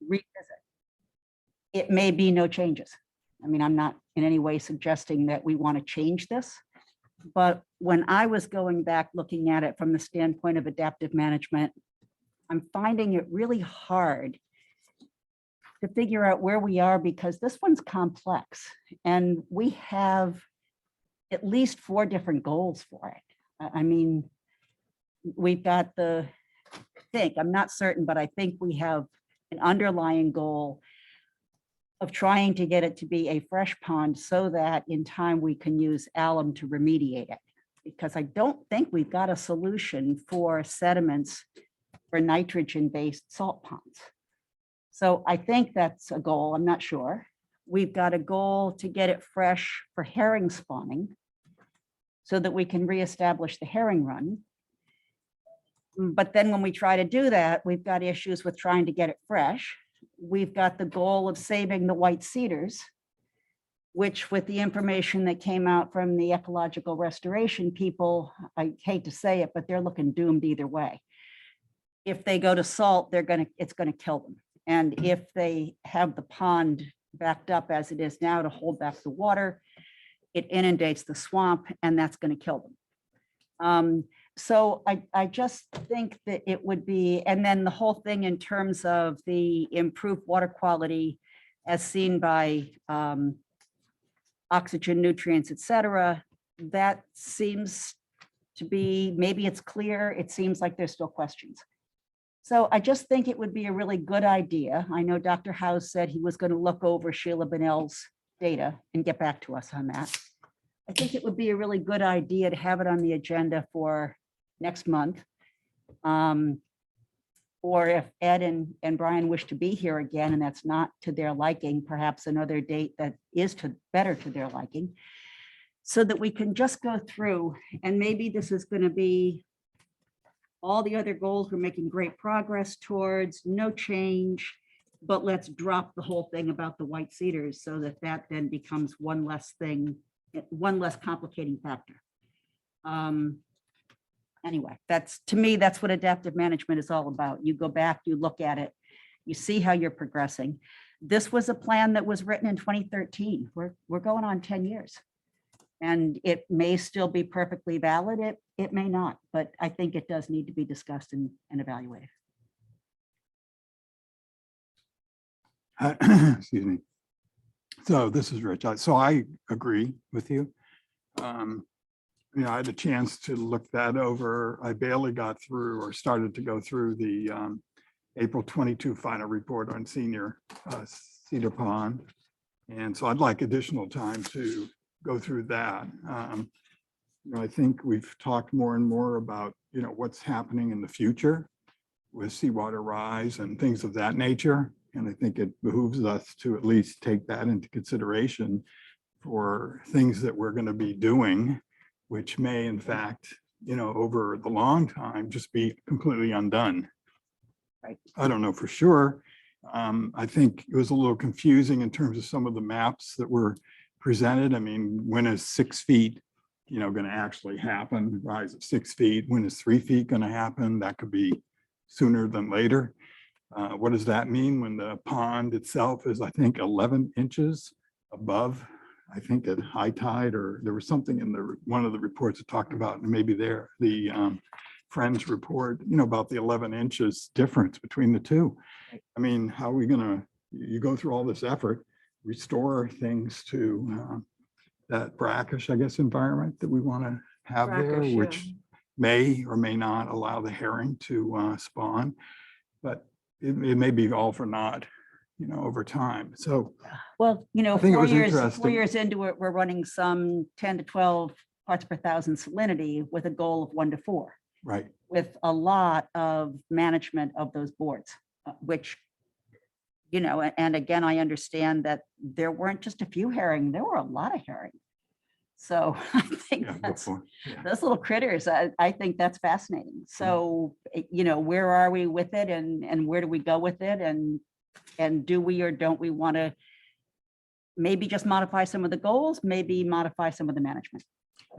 revisit. It may be no changes. I mean, I'm not in any way suggesting that we want to change this. But when I was going back looking at it from the standpoint of adaptive management, I'm finding it really hard to figure out where we are because this one's complex and we have at least 4 different goals for it. I mean, we've got I'm not certain, but I think we have an underlying goal of trying to get it to be a fresh pond so that in time we can use alum to remediate it. Because I don't think we've got a solution for sediments for nitrogen-based salt ponds. So I think that's a goal, I'm not sure. We've got a goal to get it fresh for herring spawning so that we can reestablish the herring run. But then when we try to do that, we've got issues with trying to get it fresh. We've got the goal of saving the white cedars, which with the information that came out from the ecological restoration people, I hate to say it, but they're looking doomed either way. If they go to salt, it's gonna kill them. And if they have the pond backed up as it is now to hold back the water, it inundates the swamp and that's gonna kill them. So I just think that it would be, and then the whole thing in terms of the improved water quality as seen by oxygen, nutrients, et cetera, that seems to be, maybe it's clear, it seems like there's still questions. So I just think it would be a really good idea. I know Dr. House said he was going to look over Sheila Bonnell's data and get back to us on that. I think it would be a really good idea to have it on the agenda for next month. Or if Ed and Brian wish to be here again, and that's not to their liking, perhaps another date that is better to their liking, so that we can just go through, and maybe this is going to be all the other goals we're making great progress towards, no change, but let's drop the whole thing about the white cedars so that that then becomes one less thing, one less complicating factor. Anyway, to me, that's what adaptive management is all about. You go back, you look at it, you see how you're progressing. This was a plan that was written in 2013. We're going on 10 years. And it may still be perfectly valid, it may not, but I think it does need to be discussed and evaluated. Excuse me. So this is Rich. So I agree with you. I had a chance to look that over. I barely got through or started to go through the April 22 final report on senior Cedar Pond. And so I'd like additional time to go through that. I think we've talked more and more about, what's happening in the future with seawater rise and things of that nature. And I think it behooves us to at least take that into consideration for things that we're going to be doing, which may in fact, over the long time, just be completely undone. Right. I don't know for sure. I think it was a little confusing in terms of some of the maps that were presented. I mean, when is 6 feet, going to actually happen? Rise of 6 feet. When is 3 feet going to happen? That could be sooner than later. What does that mean when the pond itself is, I think, 11 inches above, I think at high tide, or there was something in one of the reports that talked about, and maybe the Friends report, about the 11 inches difference between the two. I mean, how are we you go through all this effort, restore things to that brackish, I guess, environment that we want to have there, which may or may not allow the herring to spawn, but it may be all for naught, over time. So, well, I think it 4 was years, 4 interesting. years into it, we're running some 10 to 12 parts per thousand salinity with a goal of 1 to 4. Right. With a lot of management of those boards, which, and again, I understand that there weren't just a few herring, there were a lot of herring. So I think those little critters, I think that's fascinating. So, where are we with it and where do we go with it? And do we or don't we want to maybe just modify some of the goals, maybe modify some of the management?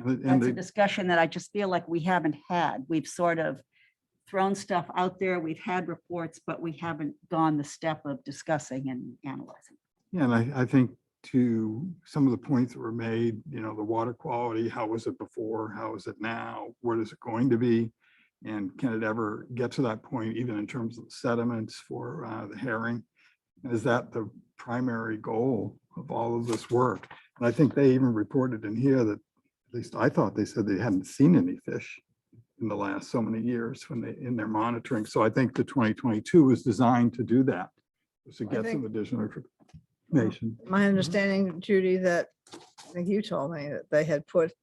That's a discussion that I just feel like we haven't had. We've sort of thrown stuff out there. We've had reports, but we haven't gone the step of discussing and analyzing. Yeah, and I think to some of the points that were made, you know, the water quality, how was it before? How is it now? What is it going to be? And can it ever get to that point, even in terms of the sediments for the herring? Is that the primary goal of all of this work? And I think they even reported in here that, at least I thought they said they hadn't seen any fish in the last so many years when they, in their monitoring. So I think the 2022 was designed to do that, was to I get think- some additional information. My understanding, Judy, that I think you told me that they had put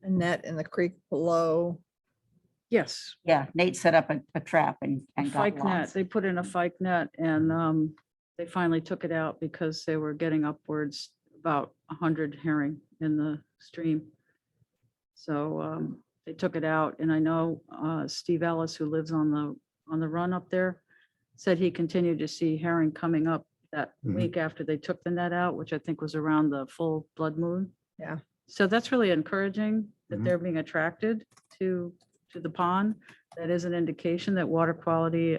a net in the creek below. Yes, Yeah, Nate set up a trap a and got fike net. lost. They put in a fike net and they finally took it out because they were getting upwards about 100 herring in the stream. So they took it out, and I know Steve Ellis, who lives on the run up there, said he continued to see herring coming up that Mhm. week after they took the net out, which I think was around the full blood moon. Yeah. So that's really encouraging that Mhm. they're being attracted to the pond. That is an indication that water quality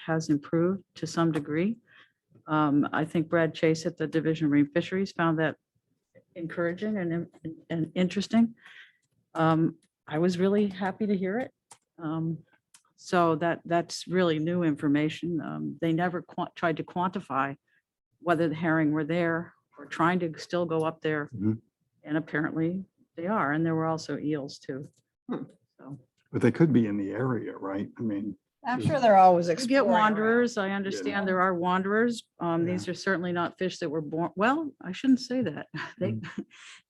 has improved to some degree. I think Brad Chase at the Division of Marine Fisheries found that encouraging and interesting. I was really happy to hear it. So that's really new information. They never tried to quantify whether the herring were there or trying to still go up there. Mhm. And apparently they are. And there were also eels too. Hmm. So But they could be in the area, right? I mean, I'm sure they're always you get exploring around. wanderers. I understand there are wanderers. These are certainly not fish that were born. Well, I shouldn't say that. They,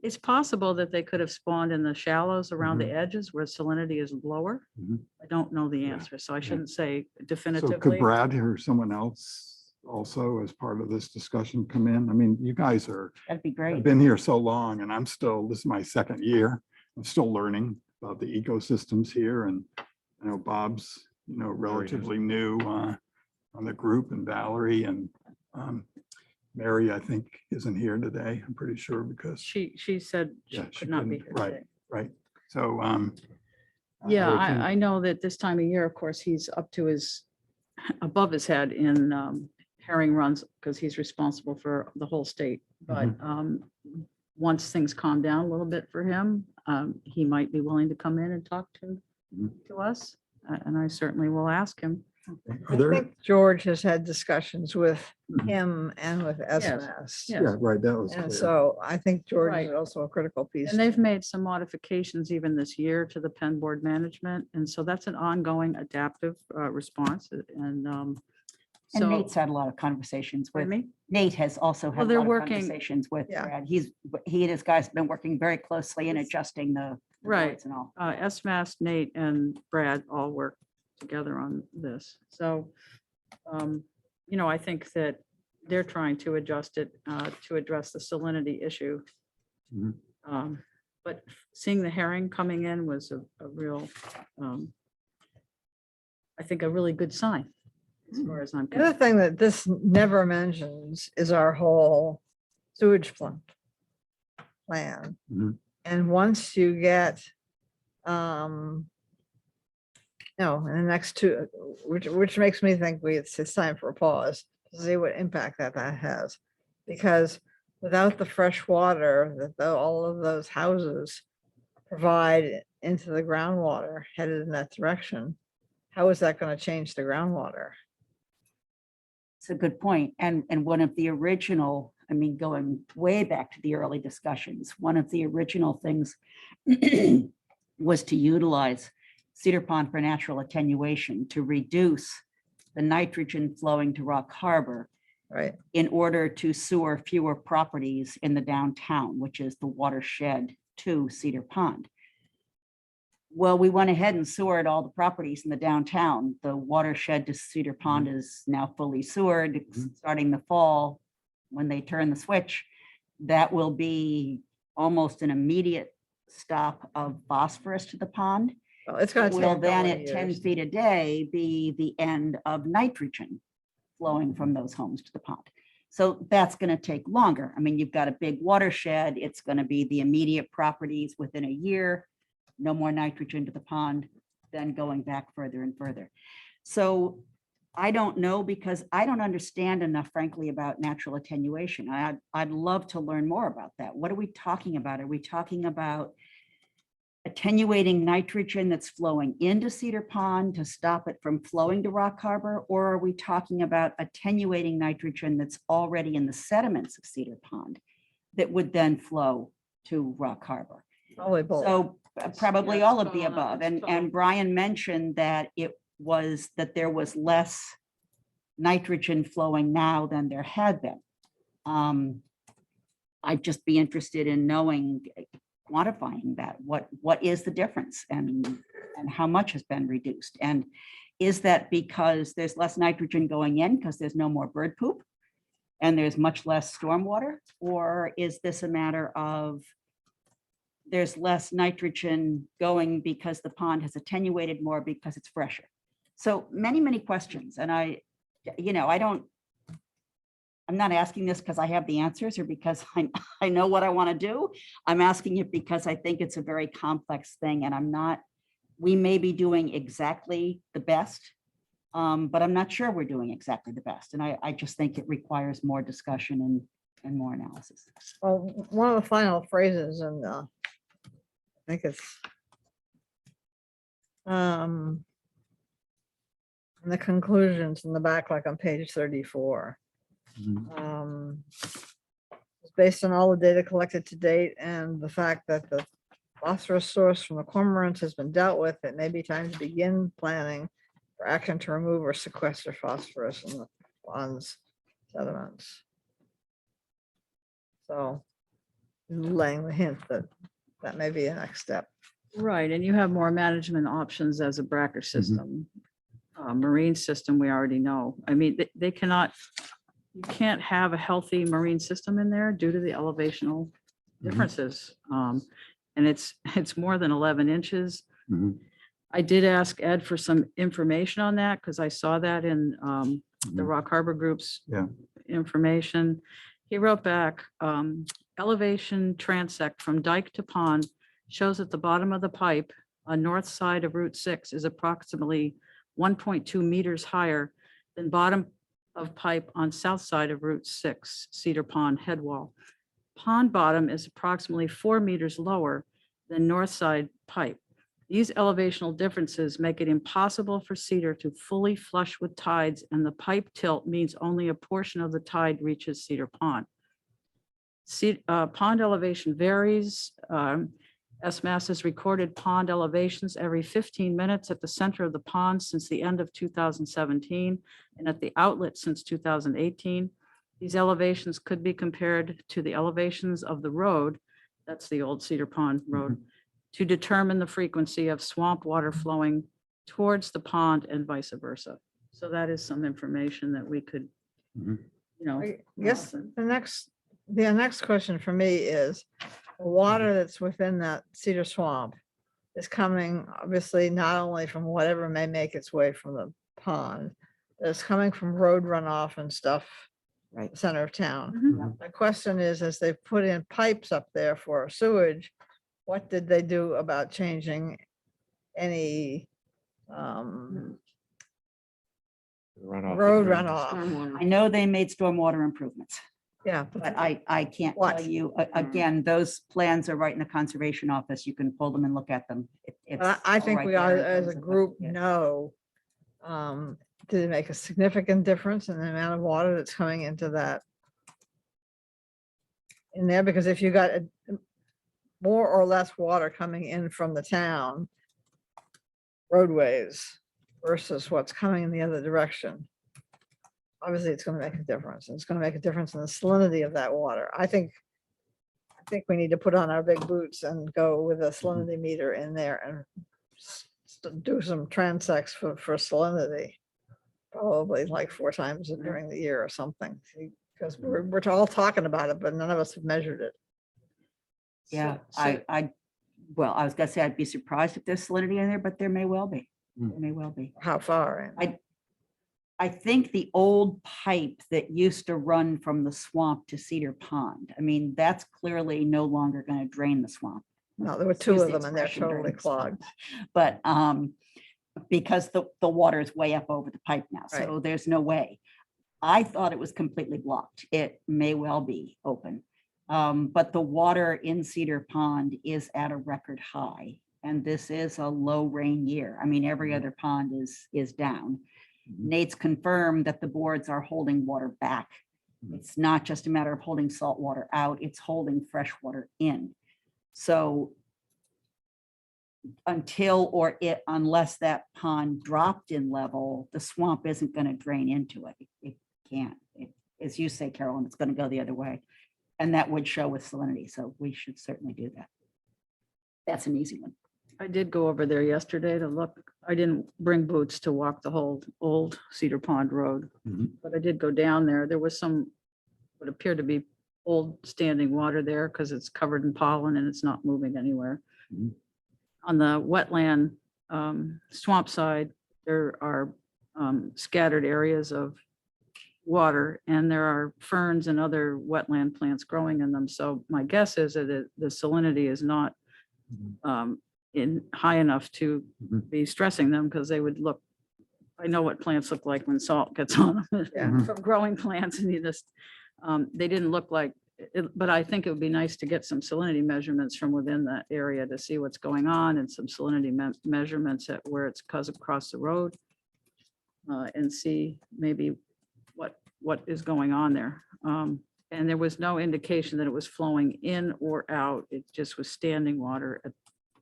it's possible that they could have spawned in the shallows around the edges where salinity is lower. Mhm. I don't know the Yeah. answer, so I shouldn't say so could definitively. Brad or someone else also as part of this discussion come in? I mean, you guys are, That'd be I've great. been here so long and I'm still, this is my second year. I'm still learning about the ecosystems here, and I know Bob's, you know, relatively new on the group, and Valerie and Mary, I think, isn't here today. I'm pretty sure because, She said she Yeah, she could not be here couldn't, right. today. right. So Yeah, would think- I know that this time of year, of course, he's up to his, above his head in herring runs because he's responsible for the whole state. But once things calm down a little bit for him, he might be willing to come in and talk to us. And I certainly will ask him. Are I there, think George has had discussions with Mhm. him and with SMS. yes. yeah, right, that was And clear. so I think George Right. is also a critical piece. And they've made some modifications even this year to the Penn Board management. And so that's an ongoing adaptive response. And And so, Nate's had a lot of conversations with, pardon me? Nate has also Well, had a they're lot of working- conversations with Yeah. Brad. He and his guys have been working very closely in adjusting the Right. boards and all. SMAS, Nate and Brad all work together on this. So, you know, I think that they're trying to adjust it to address the salinity issue. Mhm. But seeing the herring coming in was a real, I think, a really good sign as far as I'm The other concerned. thing that this never mentions is our whole sewage plan. Mhm. And once you get, no, in the next two, which makes me think it's time for a pause to see what impact that has. Because without the fresh water that all of those houses provide into the groundwater headed in that direction, how is that going to change the groundwater? It's a good point. And one of the original, I mean, going way back to the early discussions, one of the original things was to utilize Cedar Pond for natural attenuation to reduce the nitrogen flowing to Rock Harbor Right? in order to sewer fewer properties in the downtown, which is the watershed to Cedar Pond. Well, we went ahead and sewered all the properties in the downtown. The watershed to Cedar Pond is now fully sewered, Mhm. starting the fall. When they turn the switch, that will be almost an immediate stop of phosphorus to the pond. Well, it's going to take a Will then couple of at 10 years. feet a day be the end of nitrogen flowing from those homes to the pond. So that's going to take longer. I mean, you've got a big watershed. It's going to be the immediate properties within a year. No more nitrogen to the pond. then going back further and further. So I don't know, because I don't understand enough, frankly, about natural attenuation. I'd love to learn more about that. What are we talking about? Are we talking about attenuating nitrogen that's flowing into Cedar Pond to stop it from flowing to Rock Harbor? Or are we talking about attenuating nitrogen that's already in the sediments of Cedar Pond that would then flow to Rock Harbor? Probably both. So probably Yeah, all it's of the both. above. It's And both. Brian mentioned that there was less nitrogen flowing now than there had been. I'd just be interested in knowing, quantifying that. What is the difference, and how much has been reduced? And is that because there's less nitrogen going in because there's no more bird poop and there's much less stormwater? Or is this a matter of there's less nitrogen going because the pond has attenuated more because it's fresher? So many, many questions. And I'm not asking this because I have the answers or because I know what I want to do. I'm asking it because I think it's a very complex thing, and we may be doing exactly the best, but I'm not sure we're doing exactly the best. And I just think it requires more discussion and more analysis. Well, one of the final phrases, and I think it's in the conclusions in the back, like on page 34. It's based on all the data collected to date and the fact that the phosphorus source from the cormorants has been dealt with, it may be time to begin planning for action to remove or sequester phosphorus in the pond's sediments. So laying the hint that that may be a next step. Right, and you have more management options as a Bracker system. Marine system, we already know. I mean, they cannot, you can't have a healthy marine system in there due to the elevational differences. And it's more than 11 inches. Mhm. I did ask Ed for some information on that because I saw that in the Mhm. Rock Harbor Group's Yeah. information. He wrote back, elevation transect from dike to pond shows at the bottom of the pipe on north side of Route 6 is approximately 1.2 meters higher than bottom of pipe on south side of Route 6 Cedar Pond head wall. Pond bottom is approximately 4 meters lower than north side pipe. These elevational differences make it impossible for Cedar to fully flush with tides, and the pipe tilt means only a portion of the tide reaches Cedar Pond. Pond elevation varies. SMAS has recorded pond elevations every 15 minutes at the center of the pond since the end of 2017 and at the outlet since 2018. These elevations could be compared to the elevations of the road, that's the old Cedar Pond Road, to determine the frequency of swamp water flowing towards the pond and vice versa. So that is some information that we could, Mhm. I guess the next question for me is, the water that's within that cedar swamp is coming obviously not only from whatever may make its way from the pond, but it's coming from road runoff and stuff, Right. center of town. Mhm. The question is, as they put in pipes up there for sewage, what did they do about changing any road runoff? I know they made stormwater improvements, Yeah, but I can't tell What? you, again, those plans are right in the conservation office. You can pull them and look at them. It's I all think right we there ought, in as terms a of what group, it is. know, did it make a significant difference in the amount of water that's coming into that in there? Because if you got more or less water coming in from the town roadways versus what's coming in the other direction, obviously it's going to make a difference. It's going to make a difference in the salinity of that water. I think we need to put on our big boots and go with a salinity meter in there and do some transects for salinity. Probably like 4 times during the year or something, because we're all talking about it, but none of us have measured it. Yeah, So- I was gonna say, I'd be surprised if there's salinity in there, but there may well be. Hmm. There may well be. How far in? I think the old pipe that used to run from the swamp to Cedar Pond, I mean, that's clearly no longer going to drain the swamp. No, there were 2 Excuse of the them and they're expression, drain totally the swamp. clogged. But because the water is way up over the pipe now, so there's no way. I thought it was completely blocked. It may well be open. But the water in Cedar Pond is at a record high, and this is a low rain year. I mean, every other pond is down. Nate's confirmed that the boards are holding water back. It's not just a matter of holding salt water out, it's holding fresh water in. So unless that pond dropped in level, the swamp isn't going to drain into it. It can't. As you say, Carolyn, it's going to go the other way. And that would show with salinity. So we should certainly do that. That's an easy one. I did go over there yesterday to look. I didn't bring boots to walk the whole old Cedar Pond Road, but I did go down there. There was some, what appeared to be old standing water there because it's covered in pollen and it's not moving anywhere. On the wetland swamp side, there are scattered areas of water and there are ferns and other wetland plants growing in them. So my guess is that the salinity is not in high enough to be stressing them because they would look, I know what plants look like when salt gets on them Yeah. from growing plants, and you just, they didn't look like, but I think it would be nice to get some salinity measurements from within that area to see what's going on, and some salinity measurements at where it's across the road, and see maybe what is going on there. And there was no indication that it was flowing in or out. It just was standing water.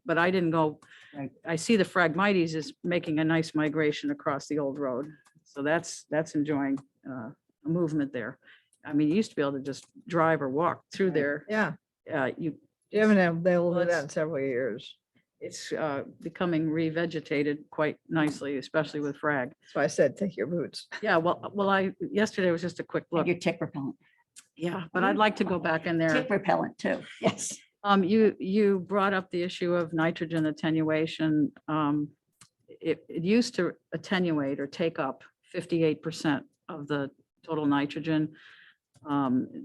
But I didn't go, Right. I see the Phragmites is making a nice migration across the old road. So that's enjoying a movement there. I mean, you used to be able to just drive or walk through Right. there. Yeah, You, you haven't been able to do that Let's- in several years. it's becoming revegetated quite nicely, especially with frag. That's why I said, take your boots. Yeah, well, yesterday was just a quick And look. your tick repellent. Yeah, but I'd like to go back in there. Tick repellent too. Yes. You brought up the issue of nitrogen attenuation. It used to attenuate or take up 58% of the total nitrogen.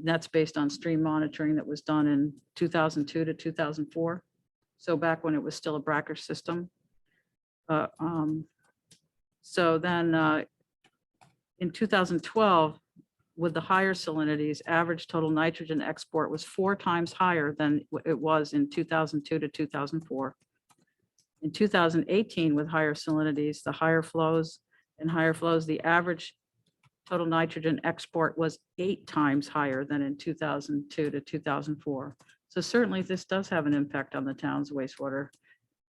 That's based on stream monitoring that was done in 2002 to 2004. So back when it was still a brackish system. So then in 2012, with the higher salinities, average total nitrogen export was 4 times higher than it was in 2002 to 2004. In 2018, with higher salinities, the higher flows, the average total nitrogen export was 8 times higher than in 2002 to 2004. So certainly this does have an impact on the town's wastewater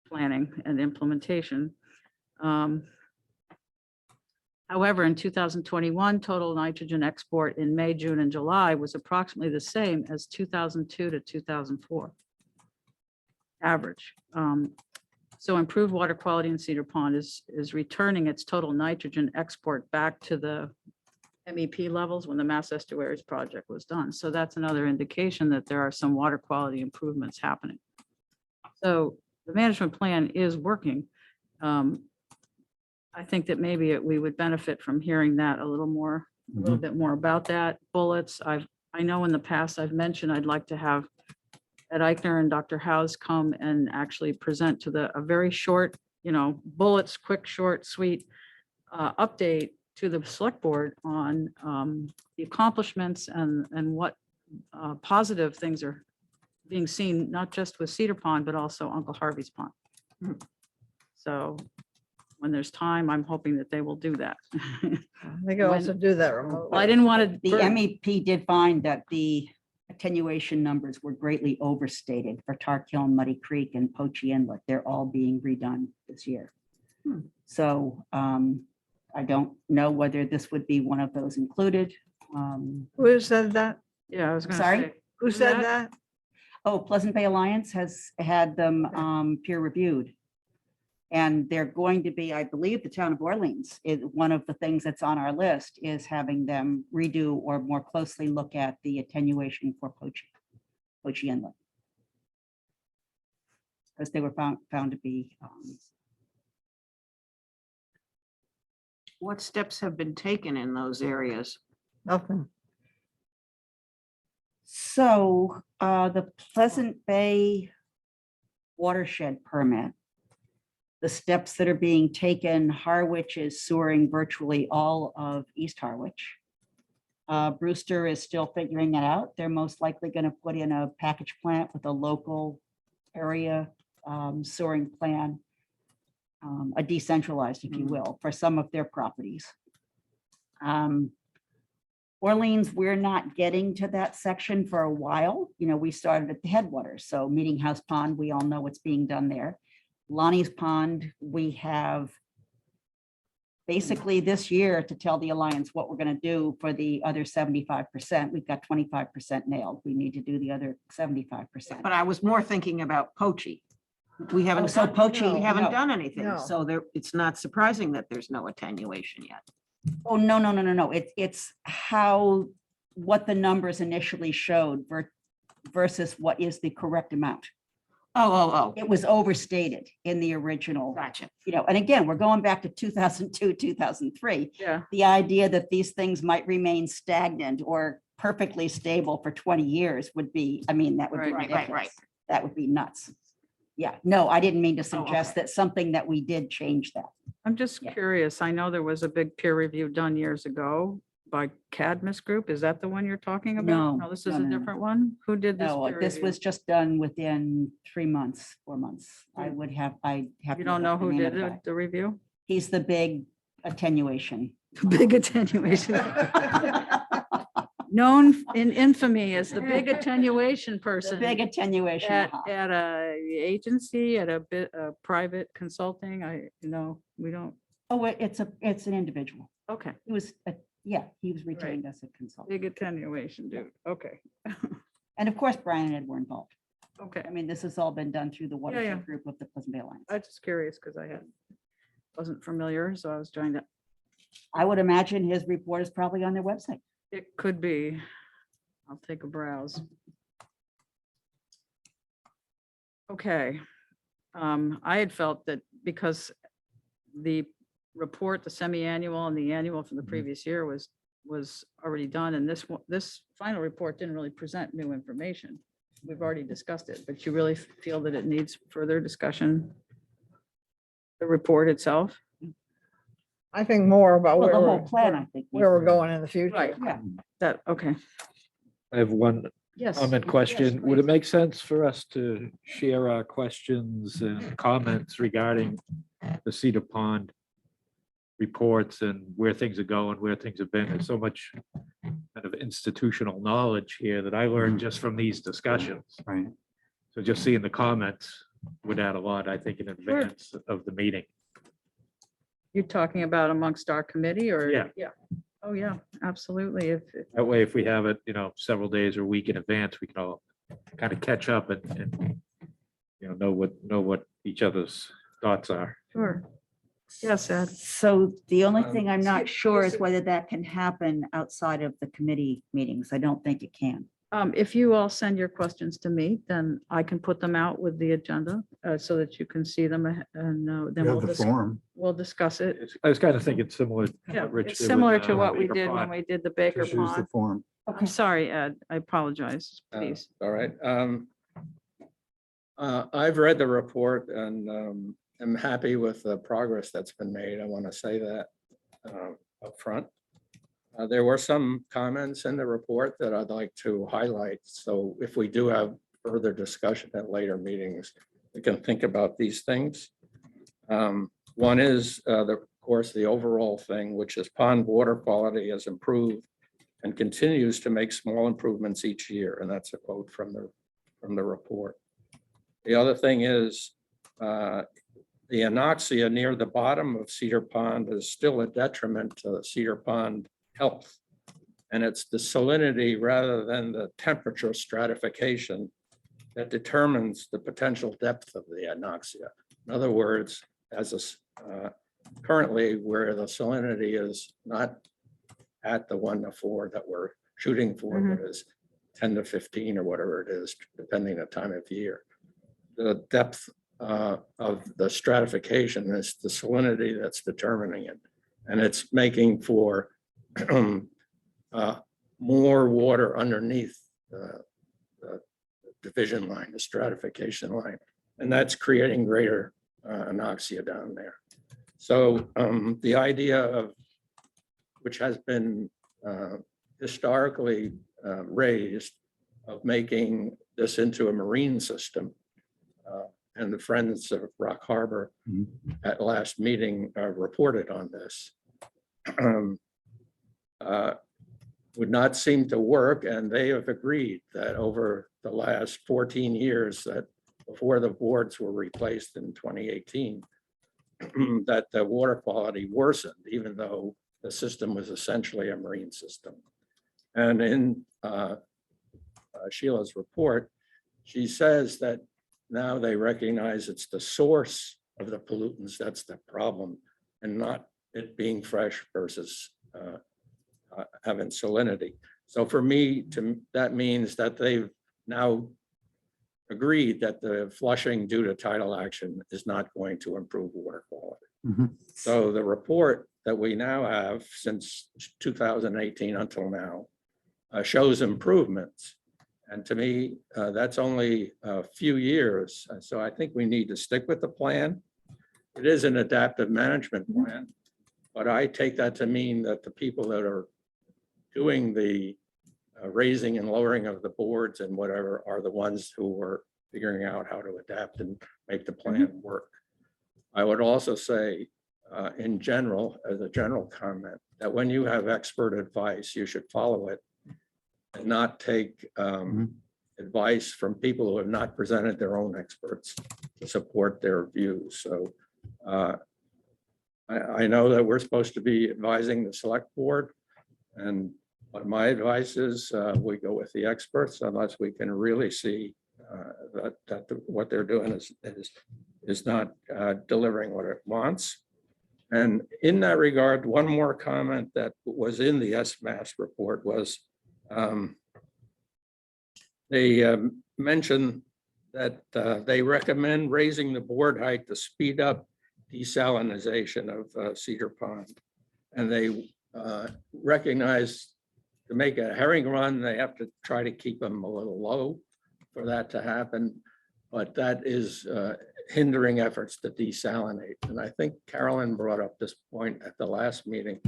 planning and implementation. However, in 2021, total nitrogen export in May, June, and July was approximately the same as 2002 to 2004 average. So improved water quality in Cedar Pond is returning its total nitrogen export back to the MEP levels when the Mass Estuaries project was done. So that's another indication that there are some water quality improvements happening. So the management plan is working. I think that maybe we would benefit from hearing that a little bit more about that. Bullets, I know in the past I've mentioned I'd like to have Ed Eichner and Dr. House come and actually present to a very short, bullets, quick, short, sweet update to the select board on the accomplishments and what positive things are being seen, not just with Cedar Pond, but also Uncle Harvey's Pond. So when there's time, I'm hoping that they will do that. They can also do that remotely. Well, I didn't want The to. MEP did find that the attenuation numbers were greatly overstated for Tar Kiln, Muddy Creek, and Pochi Inlet. They're all being redone this year. So I don't know whether this would be one of those included. Who said that? Yeah, I was going to Sorry? say. Who Who's said that? that? Oh, Pleasant Bay Alliance has had them peer reviewed. And they're going to be, I believe, the town of Orleans is one of the things that's on our list is having them redo or more closely look at the attenuation for Pochi Inlet. Because they were found to be, What steps have been taken in those areas? Nothing. so the Pleasant Bay watershed permit the steps that are being taken. Harwich is sewering virtually all of East Harwich. Brewster is still figuring it out. They're most likely going to put in a package plant with a local area sewering plan, a decentralized, if you will, for some of their properties. Orleans, we're not getting to that section for a while. You know, we started at the headwaters. So Meeting House Pond, we all know what's being done there. Lonnie's Pond, we have basically this year to tell the Alliance what we're going to do for the other 75%. We've got 25% nailed. We need to do the other 75%. But I was more thinking about Poachie. We Oh, haven't, so done- Poachie, we haven't no. done anything, No. so there, it's not surprising that there's no attenuation yet. Oh, no, no, no, no, no. It's how, what the numbers initially showed versus what is the correct amount. Oh, It was overstated in the original, gotcha. you know, and again, we're going back to 2002, 2003. Yeah, The idea that these things might remain stagnant or perfectly stable for 20 years would be, I mean, that would be Right, right, right. ridiculous. That would be nuts. Yeah, no, I didn't mean to Oh, suggest okay. that something that we did change that. I'm just Yeah. curious. I know there was a big peer review done years ago by Cadmus Group. Is that the one you're talking about? No, This no, is a no, no. different one? Who did this? No, peer this review? was just done within 3 months, 4 months. I Hmm. would have, I have. You to don't look know up the who name of did the guy. the review? He's the big attenuation. Big attenuation. Known in infamy as the big attenuation The person. big attenuation. At, uh-huh. at a agency, at a bit, a private consulting, we don't, Oh, it's an individual. okay, He was, yeah, he was retained as a consultant. big attenuation, dude, okay, And of course, Brian and Ed were involved. okay. I mean, this has all been done through the yeah. watershed group of the Pleasant Bay Alliance. I was just curious because wasn't familiar, so I was trying to, I would imagine his report is probably on their website. it could be. I'll take a browse. Okay. I had felt that because the report, the semi-annual and the annual from the previous year was already done, and this final report didn't really present new information. We've already discussed it, but you really feel that it needs further discussion? The report itself? I think more about Well, where the whole we're, plan, I think. where we're going in the future. Right. Yeah. That, okay, I have one yes. comment question. Would it make sense for us to share our questions and comments regarding the Cedar Pond reports and where things are going, where things have been? There's so much kind of institutional knowledge here that I learned just from these discussions. Right. So just seeing the comments would add a lot, I think, in advance of the meeting. You're talking about amongst our committee or? Yeah. Yeah. Oh, yeah, absolutely. If, That way, if we have it, several days or a week in advance, we can all kind of catch up and know what each other's thoughts are. sure. Yes, Ed. So the only thing I'm Um, not sure is whether that can happen outside of the committee meetings. I don't think it can. If you all send your questions to me, then I can put them out with the agenda so that you can see them and then You have the form. we'll discuss it. I was kind of thinking similar. to Yeah, what Rich it's did with, similar to what we Baker did when Pond. we did the Baker Just use the Pond. form. I'm sorry, Ed, I apologize, please. All right. I've read the report and am happy with the progress that's been made. I want to say that up front. There were some comments in the report that I'd like to highlight. So if we do have further discussion at later meetings, we can think about these things. One is, of course, the overall thing, which is pond water quality has improved and continues to make small improvements each year. And that's a quote from the report. The other thing is the anoxia near the bottom of Cedar Pond is still a detriment to Cedar Pond health. And it's the salinity rather than the temperature stratification that determines the potential depth of the anoxia. In other words, currently where the salinity is not at the 1 to 4 that we're shooting for, but is 10 to 15 or whatever it is, depending on the time of year. The depth of the stratification is the salinity that's determining it. And it's making for more water underneath the division line, the stratification line. And that's creating greater anoxia down there. So the idea of, which has been historically raised, of making this into a marine system, and the Friends of Rock Harbor Mhm. at last meeting reported on this, would not seem to work, and they have agreed that over the last 14 years, that before the boards were replaced in 2018, that the water quality worsened, even though the system was essentially a marine system. And in Sheila's report, she says that now they recognize it's the source of the pollutants that's the problem, and not it being fresh versus having salinity. So for me, that means that they've now agreed that the flushing due to tidal action is not going to improve water quality. Mhm. So the report that we now have since 2018 until now shows improvements. And to me, that's only a few years. And so I think we need to stick with the plan. It is an adaptive management plan, but I take that to mean that the people that are doing the raising and lowering of the boards and whatever are the ones who are figuring out how to adapt and make the plan work. I would also say, in general, as a general comment, that when you have expert advice, you should follow it and not take advice from people who have not presented their own experts to support their views. So I know that we're supposed to be advising the select board, and but my advice is we go with the experts unless we can really see that what they're doing is not delivering what it wants. And in that regard, one more comment that was in the SMAS report was they mentioned that they recommend raising the board height to speed up desalinization of Cedar Pond. And they recognize to make a herring run, they have to try to keep them a little low for that to happen. But that is hindering efforts to desalinate. And I think Carolyn brought up this point at the last meeting,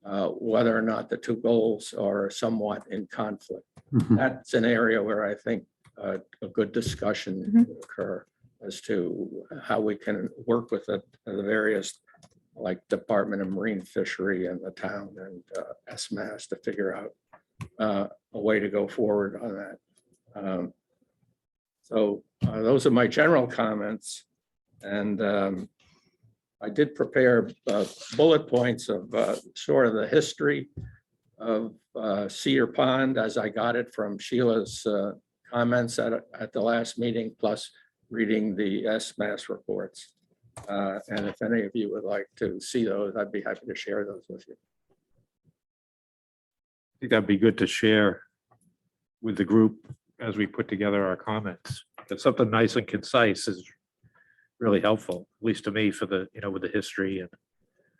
whether or not the two goals are somewhat in conflict. Mhm. That's an area where I think a good discussion will occur as to how we can work with the various, like Department of Marine Fishery and the town and SMAS to figure out a way to go forward on that. So those are my general comments. And I did prepare bullet points of sort of the history of Cedar Pond as I got it from Sheila's comments at the last meeting, plus reading the SMAS reports. And if any of you would like to see those, I'd be happy to share those with you. I think that'd be good to share with the group as we put together our comments. But something nice and concise is really helpful, at least to me, for the, with the history and.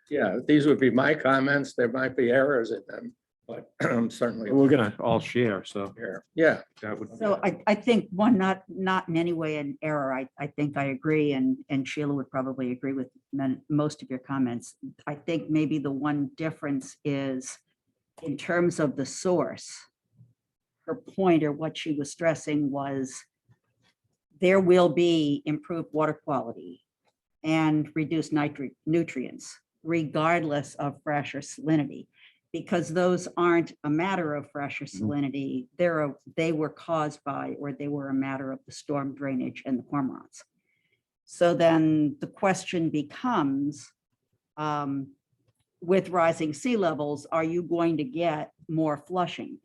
Yeah, these would be my comments. There might be errors in them, but certainly. We're gonna all share, so Here, yeah, that would. So I think one, not in any way an error. I think I agree, and Sheila would probably agree with most of your comments. I think maybe the one difference is in terms of the source. Her point, or what she was stressing, was there will be improved water quality and reduced nutrients regardless of fresh or salinity, because those aren't a matter of fresh or salinity. They were caused by, or they were a matter of the storm drainage and the cormorants. So then the question becomes, with rising sea levels, are you going to get more flushing?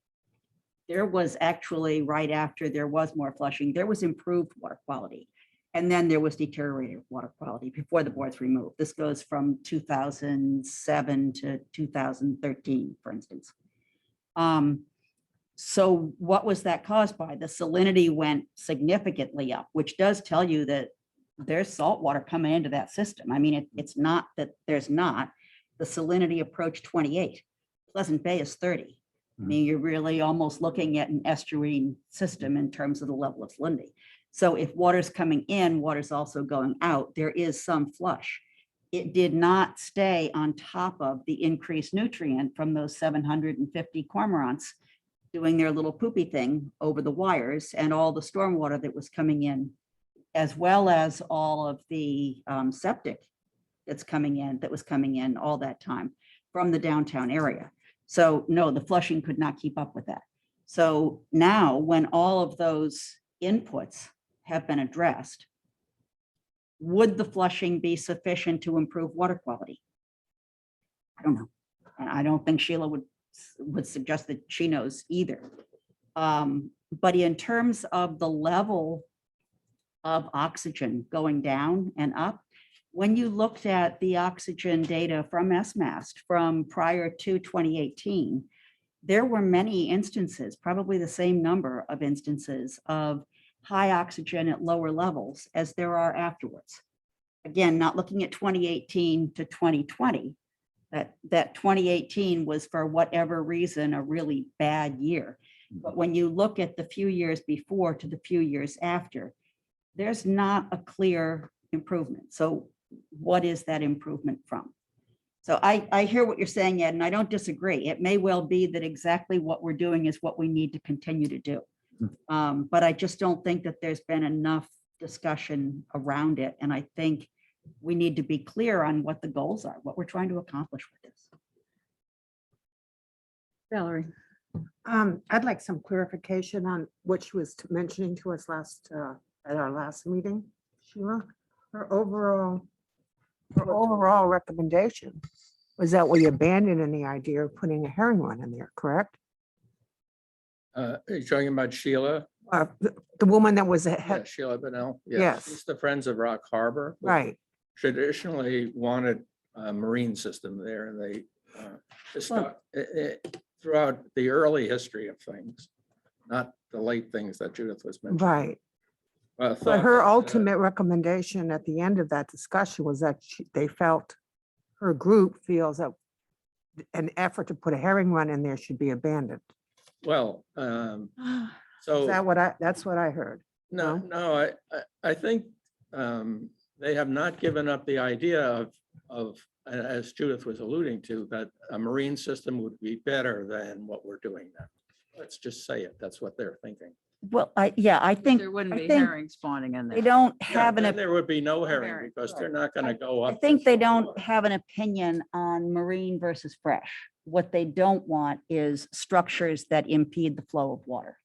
There was actually, right after there was more flushing, there was improved water quality. And then there was deteriorated water quality before the boards removed. This goes from 2007 to 2013, for instance. So what was that caused by? The salinity went significantly up, which does tell you that there's salt water coming into that system. I mean, it's not that there's not. The salinity approached 28. Pleasant Bay is 30. I mean, you're really almost looking at an estuarine system in terms of the level of salinity. So if water's coming in, water's also going out. There is some flush. It did not stay on top of the increased nutrient from those 750 cormorants doing their little poopy thing over the wires and all the stormwater that was coming in, as well as all of the septic that was coming in all that time from the downtown area. So no, the flushing could not keep up with that. So now when all of those inputs have been addressed, would the flushing be sufficient to improve water quality? I don't know. And I don't think Sheila would suggest that she knows either. But in terms of the level of oxygen going down and up, when you looked at the oxygen data from SMAST from prior to 2018, there were many instances, probably the same number of instances of high oxygen at lower levels as there are afterwards. Again, not looking at 2018 to 2020, that 2018 was for whatever reason a really bad year. But when you look at the few years before to the few years after, there's not a clear improvement. So what is that improvement from? So I hear what you're saying, Ed, and I don't disagree. It may well be that exactly what we're doing is what we need to continue to do. But I just don't think that there's been enough discussion around it. And I think we need to be clear on what the goals are, what we're trying to accomplish with this. Valerie. I'd like some clarification on what she was mentioning to us at our last meeting, Sheila. Her overall recommendation was that we abandoning the idea of putting a herring run in there, correct? Are you talking about Sheila? The woman that was Yeah, ahead, Sheila Bennell? Yes. She's the Friends of Rock Harbor, who right? traditionally wanted a marine system there, and they throughout the early history of things, not the late things that Judith was mentioning. Right. Thought But her that, ultimate recommendation at the end of that discussion was that they felt, her group feels that an effort to put a herring run in there should be abandoned. Well, Is so, that's what I heard. no, I think they have not given up the idea of, as Judith was alluding to, that a marine system would be better than what we're doing now. Let's just say it. That's what they're thinking. Well, I think, There wouldn't I be think herring spawning in they there. don't Yeah, have then an, there would be no herring herring, because they're right. not going to go I up. think there. they don't have an opinion on marine versus fresh. What they don't want is structures that impede the flow of water.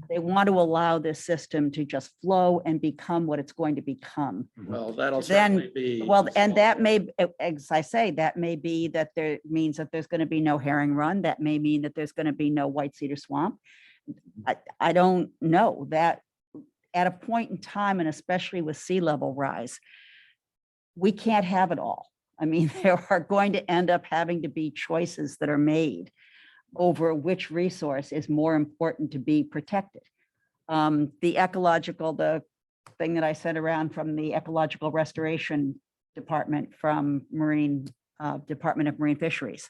They want to allow this system to just flow and become what it's going to become. Well, that'll Then- certainly be. Well, and that may, as I say, that may be that there means that there's going to be no herring run. That may mean that there's going to be no white cedar swamp. I don't know that at a point in time, and especially with sea level rise, we can't have it all. I mean, there are going to end up having to be choices that are made over which resource is more important to be protected. The thing that I sent around from the Ecological Restoration Department from Department of Marine Fisheries.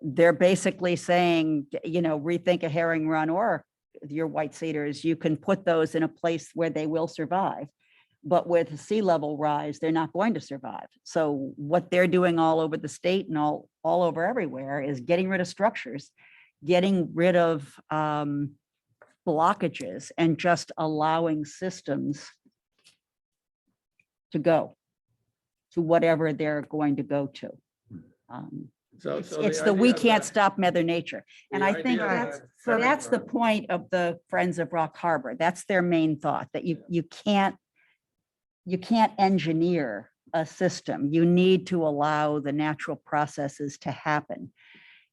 They're basically saying, rethink a herring run or your white cedars, you can put those in a place where they will survive. But with sea level rise, they're not going to survive. So what they're doing all over the state and all over everywhere is getting rid of structures, getting rid of blockages, and just allowing systems to go to whatever they're going to go to. It's the we can't stop Mother Nature. And I think that's the point of the Friends of Rock Harbor. That's their main thought, that you can't engineer a system. You need to allow the natural processes to happen.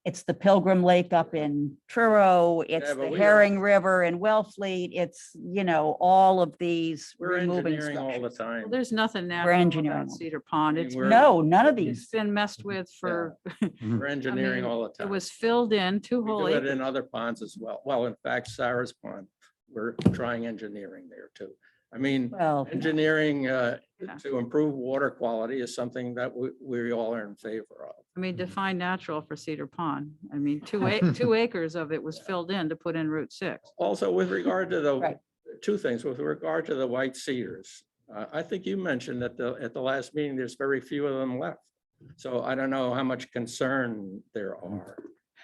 It's the Pilgrim Lake up in Truro, it's Yeah, but the we Herring River in Wellfleet, it's, all of these We're removing engineering all the structures. time. Well, there's nothing natural engineering about them. Cedar Pond. I mean, It's we're- No, none of it's these. been messed with for, We're engineering mean, all the it time. was filled in 2 We whole do it in acres. other ponds as well. Well, in fact, Sarah's Pond, we're trying engineering there too. I mean, Well, engineering to improve water quality is something that we all are in favor of. I mean, define natural for Cedar Pond. I mean, 2 acres of it was filled in to put in Route 6. Also, with regard to Right. two things with regard to the white cedars. I think you mentioned at the last meeting, there's very few of them left. So I don't know how much concern there are,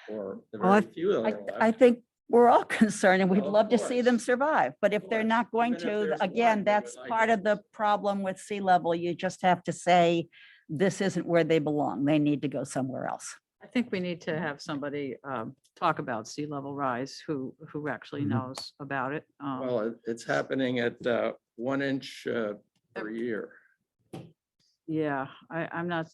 or the Well, very few that I, are I left. think we're all concerned and we'd Well, of love to see them course. survive. But if Of they're course. not going Even if to, there's again, one, we that's would like part of the them. problem with sea level. You just have to say, this isn't where they belong. They need to go somewhere else. I think we need to have somebody talk about sea level rise who actually Mhm. knows about it. Well, it's happening at 1 inch per year. Yeah, I'm not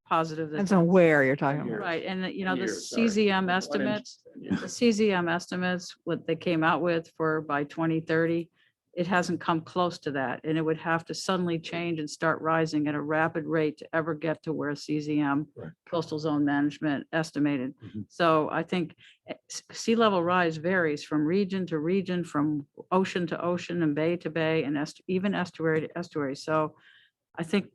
positive that. Depends on that's- where you're talking Years. about. Right, and you know, the Years, sorry. CZM 1 inch, estimates, yeah. the CZM estimates, what they came out with for by 2030, it hasn't come close to that, and it would have to suddenly change and start rising at a rapid rate to ever get to where CZM, Right. coastal zone management, estimated. Mhm. So I think sea level rise varies from region to region, from ocean to ocean and bay to bay, and even estuary to estuary. So I think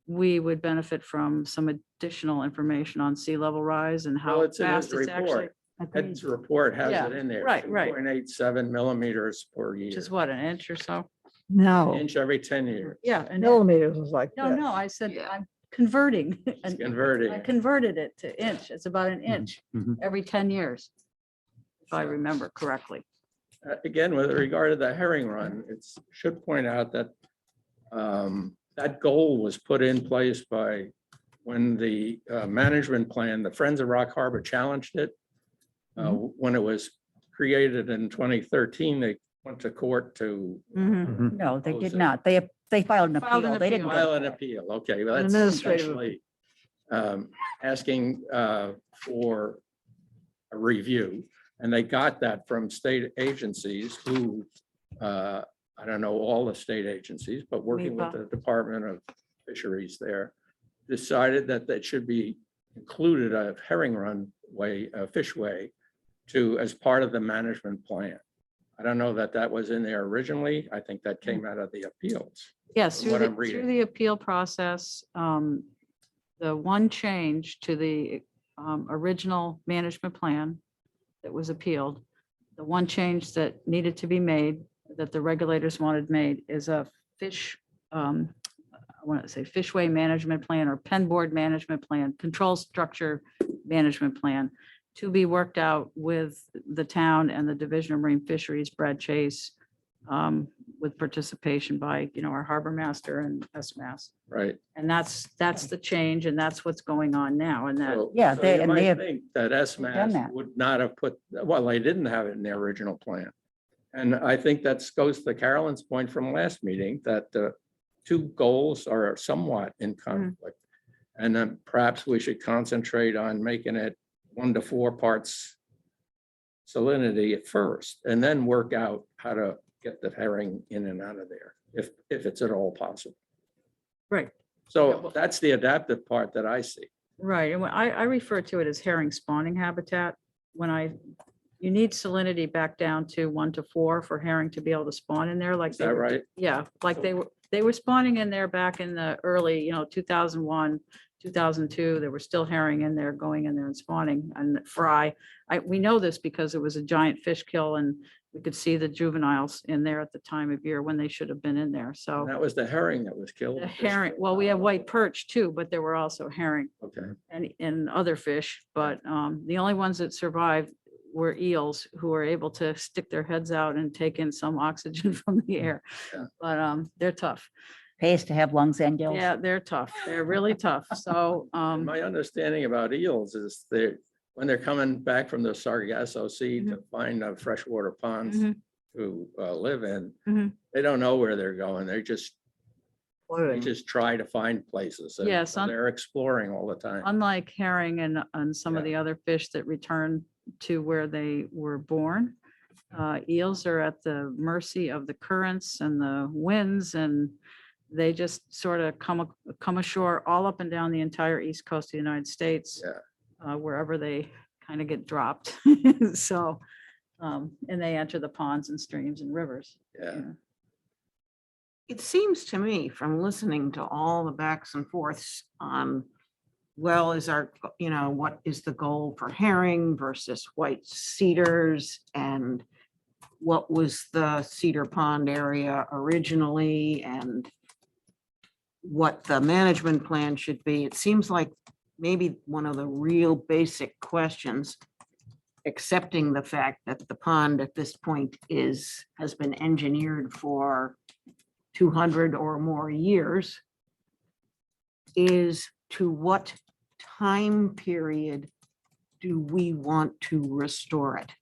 we would benefit from some additional information on sea level rise and Well, how it's in his fast it's actually, report. Ed's report has Yeah, it in there. right, right. 2.87 millimeters per year. which is what, an inch or so? No, Inch every 10 years. Yeah. and millimeters was like No, this. no, I said, Yeah. I'm converting. It's and converting. I converted it to inch. It's about an inch mhm. every 10 years, if I remember correctly. Again, with regard to the herring run, it's, should point out that that goal was put in place by when the management plan, the Friends of Rock Harbor challenged it. When it was created in 2013, they went to court to Mhm. No, they Oh, did so- not. They filed an Filed an appeal. They didn't. appeal. go to file an court. appeal. Okay, well, An that's administrative essentially asking for a review. And they got that from state agencies who, I don't know all the state agencies, but working with MEPA. the Department of Fisheries there, decided that that should be included a herring run way, a fishway to, as part of the management plan. I don't know that that was in there originally. I think that came out of the appeals. Yes, From through what the, I'm reading. through the appeal process, the one change to the original management plan that was appealed, the one change that needed to be made, that the regulators wanted made, is a fish, I want to say fishway management plan or pen board management plan, control structure management plan, to be worked out with the town and the Division of Marine Fisheries, Brad Chase, with participation by, you know, our harbor master and SMAS. Right. And that's the change, and that's what's going on now, and that, So- Yeah, so they- you and they might have think that done SMAS that. would not have put, well, they didn't have it in their original plan. And I think that goes to Carolyn's point from last meeting, that the two goals are somewhat in conflict. And then perhaps we should concentrate on making it 1 to 4 parts salinity at first, and then work out how to get the herring in and out of there, if it's at all possible. right, So that's the adaptive part that I see. right. And when I refer to it as herring spawning habitat. You need salinity back down to 1 to 4 for herring to be able to spawn in there like. Is they that were- right? Yeah, like they were spawning in there back in the early, 2001, 2002. There were still herring in there, going in there and spawning and fry. We know this because it was a giant fish kill and we could see the juveniles in there at the time of year when they should have been in there. So And that was the herring that was killed. the herring, well, we have white perch too, but there were also herring Okay, and other fish. But the only ones that survived were eels who were able to stick their heads out and take in some oxygen from the air. Yeah. But they're tough. pays to have lungs and gills. Yeah, they're tough. They're really tough. So, And my understanding about eels is when they're coming back from the Sargasso Sea to find freshwater ponds Mhm. to live in, Mhm. they don't know where they're going. They just Floating. try to find places. and Yes, so they're exploring all the time. unlike herring and some of Yeah. the other fish that return to where they were born, eels are at the mercy of the currents and the winds, and they just sort of come ashore all up and down the entire east coast of the United States. Wherever they kind of get dropped. So, and they enter the ponds and streams and rivers. Yeah. It seems to me from listening to all the backs and forths on, well, what is the goal for herring versus white cedars? And what was the Cedar Pond area originally and what the management plan should be. It seems like maybe one of the real basic questions, accepting the fact that the pond at this point has been engineered for 200 or more years, is to what time period do we want to restore it?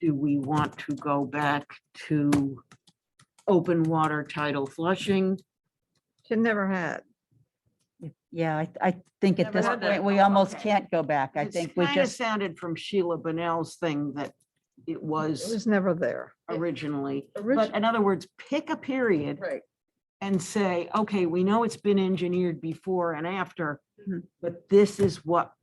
Do we want to go back to open water tidal flushing? She never had. Yeah, I think at Never this had that. point, we almost Okay. can't go back. I It's think we kind of just, sounded from Sheila Bonnell's thing that it It was was never there. originally. Origi- But in other words, pick a period Right. and say, okay, we know it's been engineered before and after, Mhm. but this is what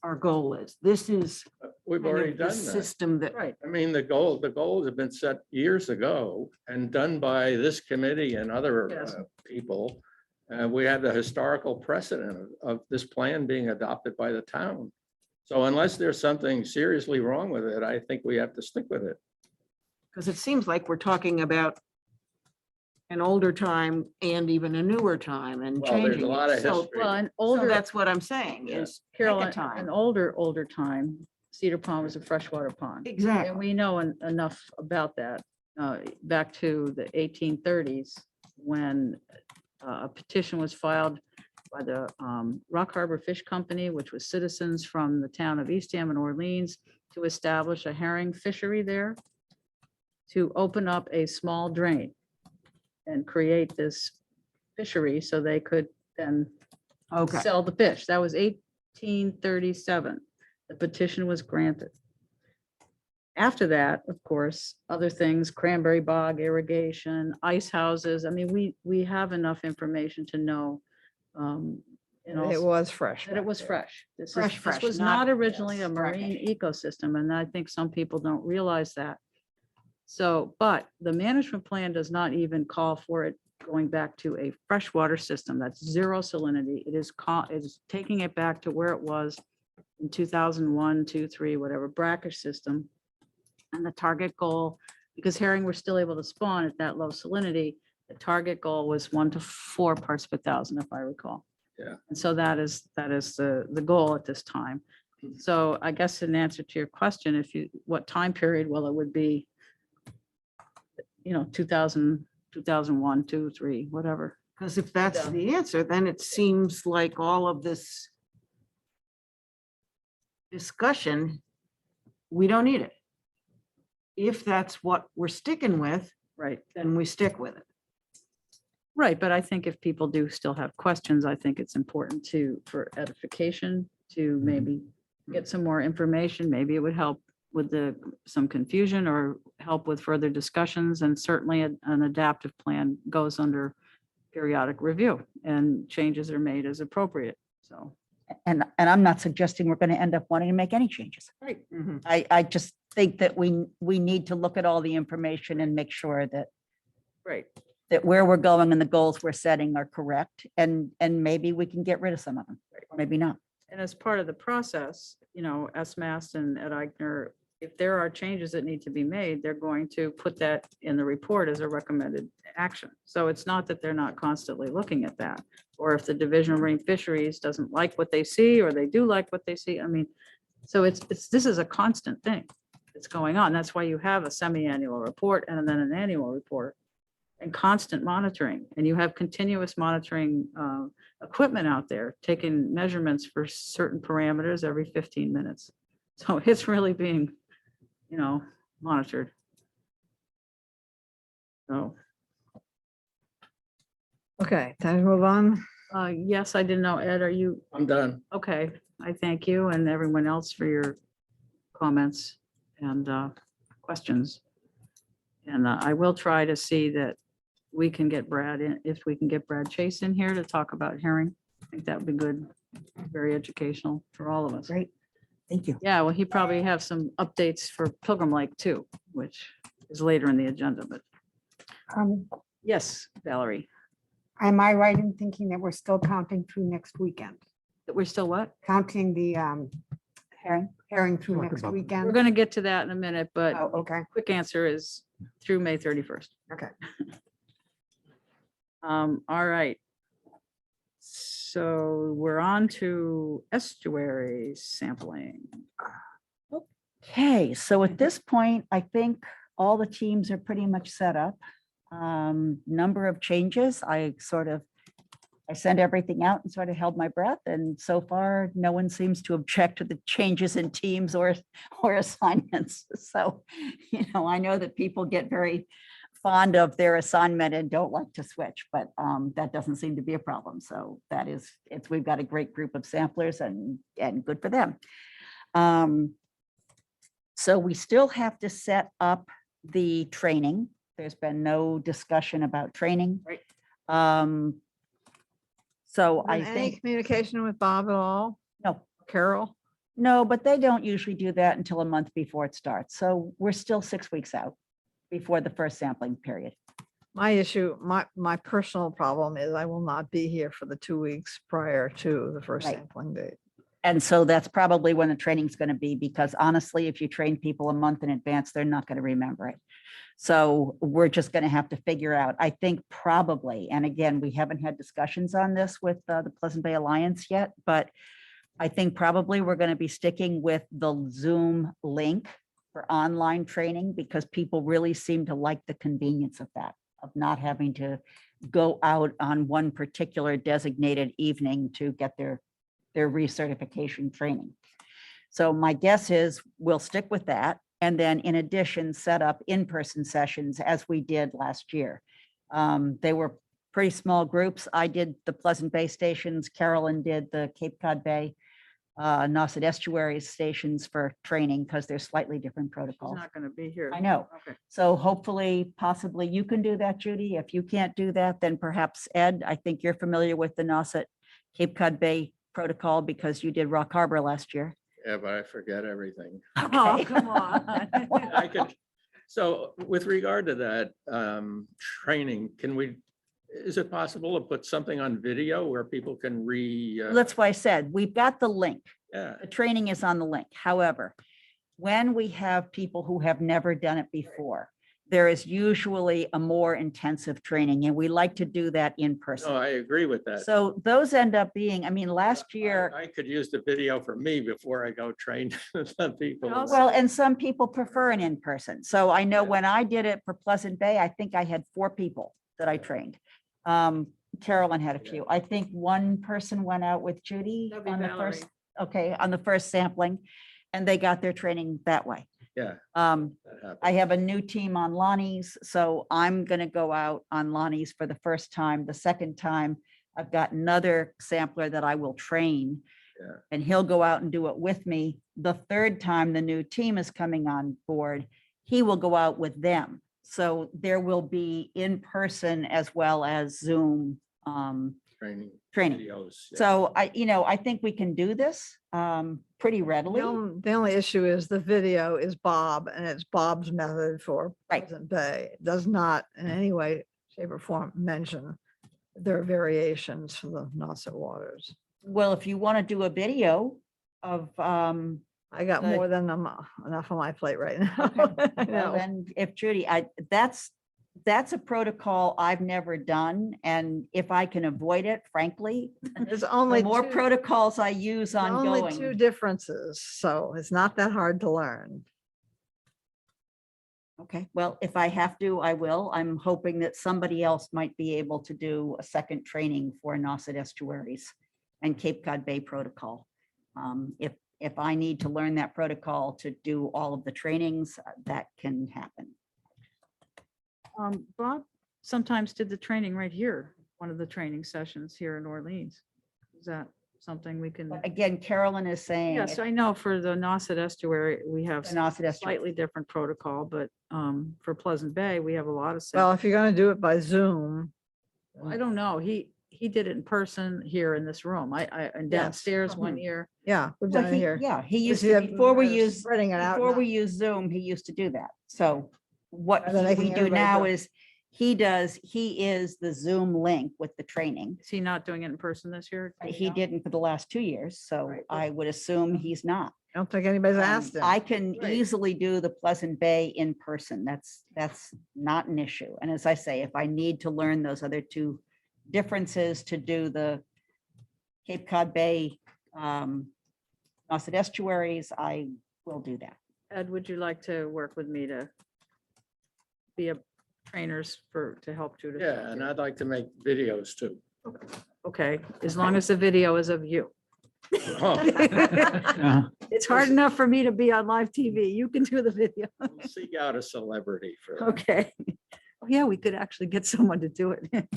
our goal is. This is We've kind already of the done that. system that, Right. I mean, the goals have been set years ago and done by this committee and other Yes. people. We have the historical precedent of this plan being adopted by the town. So unless there's something seriously wrong with it, I think we have to stick with it. because it seems like we're talking about an older time and even a newer time and Well, there's a changing lot it. of So history. Well, an so older, that's what I'm saying Yeah. is pick Carol, a an time. older time, Cedar Pond was a freshwater pond. And Exactly. we know enough about that, back to the 1830s, when a petition was filed by the Rock Harbor Fish Company, which was citizens from the town of Eastham and Orleans, to establish a herring fishery there, to open up a small drain and create this fishery so they could then Okay. sell the fish. That was 1837. The petition was granted. After that, of course, other things, cranberry bog irrigation, ice houses. I mean, we have enough information to know, and It also was fresh. that it back was there. fresh. This Fresh, was not- not originally a yes, marine right. ecosystem, and I think some people don't realize that. So, but the management plan does not even call for it going back to a freshwater system. That's zero salinity. It is taking it back to where it was in 2001, 2, 3, whatever, brackish system. And the target goal, because herring were still able to spawn at that low salinity, the target goal was 1 to 4 parts per thousand, if I recall. Yeah. And so that is the goal at this time. So I guess in answer to your question, what time period, well, it would be, 2000, 2001, 2, 3, whatever. Because if that's Yeah. the answer, then it seems like all of this discussion, we don't need it. If that's what we're sticking with, Right. then we stick with it. Right, but I think if people do still have questions, I think it's important for edification, to maybe get some more information. Maybe it would help with some confusion or help with further discussions. And certainly an adaptive plan goes under periodic review and changes are made as appropriate. So. and I'm not suggesting we're going to end up wanting to make any changes. Right. I just think that we need to look at all the information and make sure that Right. where we're going and the goals we're setting are correct. And maybe we can get rid of some of them, or maybe not. And as part of the process, SMAS and Ed Eichner, if there are changes that need to be made, they're going to put that in the report as a recommended action. So it's not that they're not constantly looking at that. Or if the Division of Marine Fisheries doesn't like what they see, or they do like what they see. I mean, so this is a constant thing that's going on. That's why you have a semi-annual report and then an annual report and constant monitoring. And you have continuous monitoring equipment out there, taking measurements for certain parameters every 15 minutes. So it's really being, monitored. So, Okay, time to move on. yes, I didn't know, Ed, are you, I'm done. okay, I thank you and everyone else for your comments and questions. And I will try to see that we can get Brad in, if we can get Brad Chase in here to talk about herring. I think that would be good, very educational for all of us. Great. Thank you. Yeah, well, he probably have some updates for Pilgrim Lake too, which is later in the agenda, but yes, Valerie, Am I right in thinking that we're still counting through next weekend? that we're still what? Counting the Herring through Talk next about- We're weekend? going to get to that in a minute, but Oh, okay, quick answer is through May 31st. okay. All right. So we're on to estuary sampling. Okay, so at this point, I think all the teams are pretty much set up. Number of changes, I sent everything out and sort of held my breath, and so far, no one seems to object to the changes in teams or assignments. So, I know that people get very fond of their assignment and don't like to switch, but that doesn't seem to be a problem. So we've got a great group of samplers and good for them. So we still have to set up the training. There's been no discussion about training. Right. So I Been any think, communication with Bob at all? no, Carol? no, but they don't usually do that until a month before it starts. So we're still 6 weeks out before the first sampling period. My issue, my personal problem is I will not be here for the 2 weeks prior to the first Right. sampling date. And so that's probably when the training's going to be, because honestly, if you train people a month in advance, they're not going to remember it. So we're just going to have to figure out, I think probably, and again, we haven't had discussions on this with the Pleasant Bay Alliance yet, but I think probably we're going to be sticking with the Zoom link for online training, because people really seem to like the convenience of that, of not having to go out on one particular designated evening to get their recertification training. So my guess is we'll stick with that. And then in addition, set up in-person sessions as we did last year. They were pretty small groups. I did the Pleasant Bay stations. Carolyn did the Cape Cod Bay, Nauset Estuary stations for training, because they're slightly different She's protocols. not going to be here. I know. Okay. So hopefully, possibly you can do that, Judy. If you can't do that, then perhaps Ed, I think you're familiar with the Nauset Cape Cod Bay protocol because you did Rock Harbor last year. Yeah, but I forget everything. Oh, Okay. come on. I could, so with regard to that training, is it possible to put something on video where people can That's why I said, we've got the link. yeah, The training is on the link. However, when we have people who have never done it before, there is usually a more intensive training, and we like to do that in no, person. I agree with that. So those end up being, I mean, last year, I could use the video for me before I go train some people. well, and some people prefer an in-person. So I know Yeah. when I did it for Pleasant Bay, I think I had 4 people that I trained. Carolyn had a few. I think one person went out with Judy That'd be on the Valerie. first, okay, on the first sampling, and they got their training that way. Yeah. Um, that happens. I have a new team on Lonnie's, so I'm gonna go out on Lonnie's for the first time. The second time, I've got another sampler that I will train. Yeah. And he'll go out and do it with me. The third time the new team is coming on board, he will go out with them. So there will be in person as well as Zoom Training training. videos. yeah. So I think we can do this pretty readily. The only issue is the video is Bob, and it's Bob's method for Right. Pleasant Bay. It does not in any way, shape, or form mention there are variations for the Nauset waters. Well, if you want to do a video of, I got Good. more than enough on my plate right now. I well, know. then if Judy, that's a protocol I've never done. And if I can avoid it, frankly, There's only the more two- protocols I use there's only two ongoing. differences, so it's not that hard to learn. Okay, well, if I have to, I will. I'm hoping that somebody else might be able to do a second training for Nauset Estuaries and Cape Cod Bay protocol. If I need to learn that protocol to do all of the trainings, that can happen. Bob sometimes did the training right here, one of the training sessions here in Orleans. Is that something we can? But again, Carolyn is saying. Yes, I know for the Nauset Estuary, we have The Nauset Estuary. slightly different protocol, but for Pleasant Bay, we have a lot of. Well, if you're gonna do it by Zoom. I don't know. He did it in person here in this room. And Yes. downstairs one Mhm. year. Yeah, we've Well, done it here. Yeah, he Because used you to, have- before we you're use, Spreading it out. before now. we use Zoom, he used to do that. So what Rather than we making do everybody now do it. is He does, he is the Zoom link with the training. Is he not doing it in person this year? Do you He know? didn't for the last 2 years, so Right. I would assume he's not. I don't think anybody's asked him. I can Right. easily do the Pleasant Bay in person. That's not an issue. And as I say, if I need to learn those other two differences to do the Cape Cod Bay, Nauset estuaries, I will do that. Ed, would you like to work with me to be a trainers to help Judith? Yeah, and I'd like to make videos too. Okay, as long as the video is of you. Oh, It's hard enough for me to be on live TV. You can do the video. we'll Seek out a celebrity for that. Okay. Oh, yeah, we could actually get someone to do it.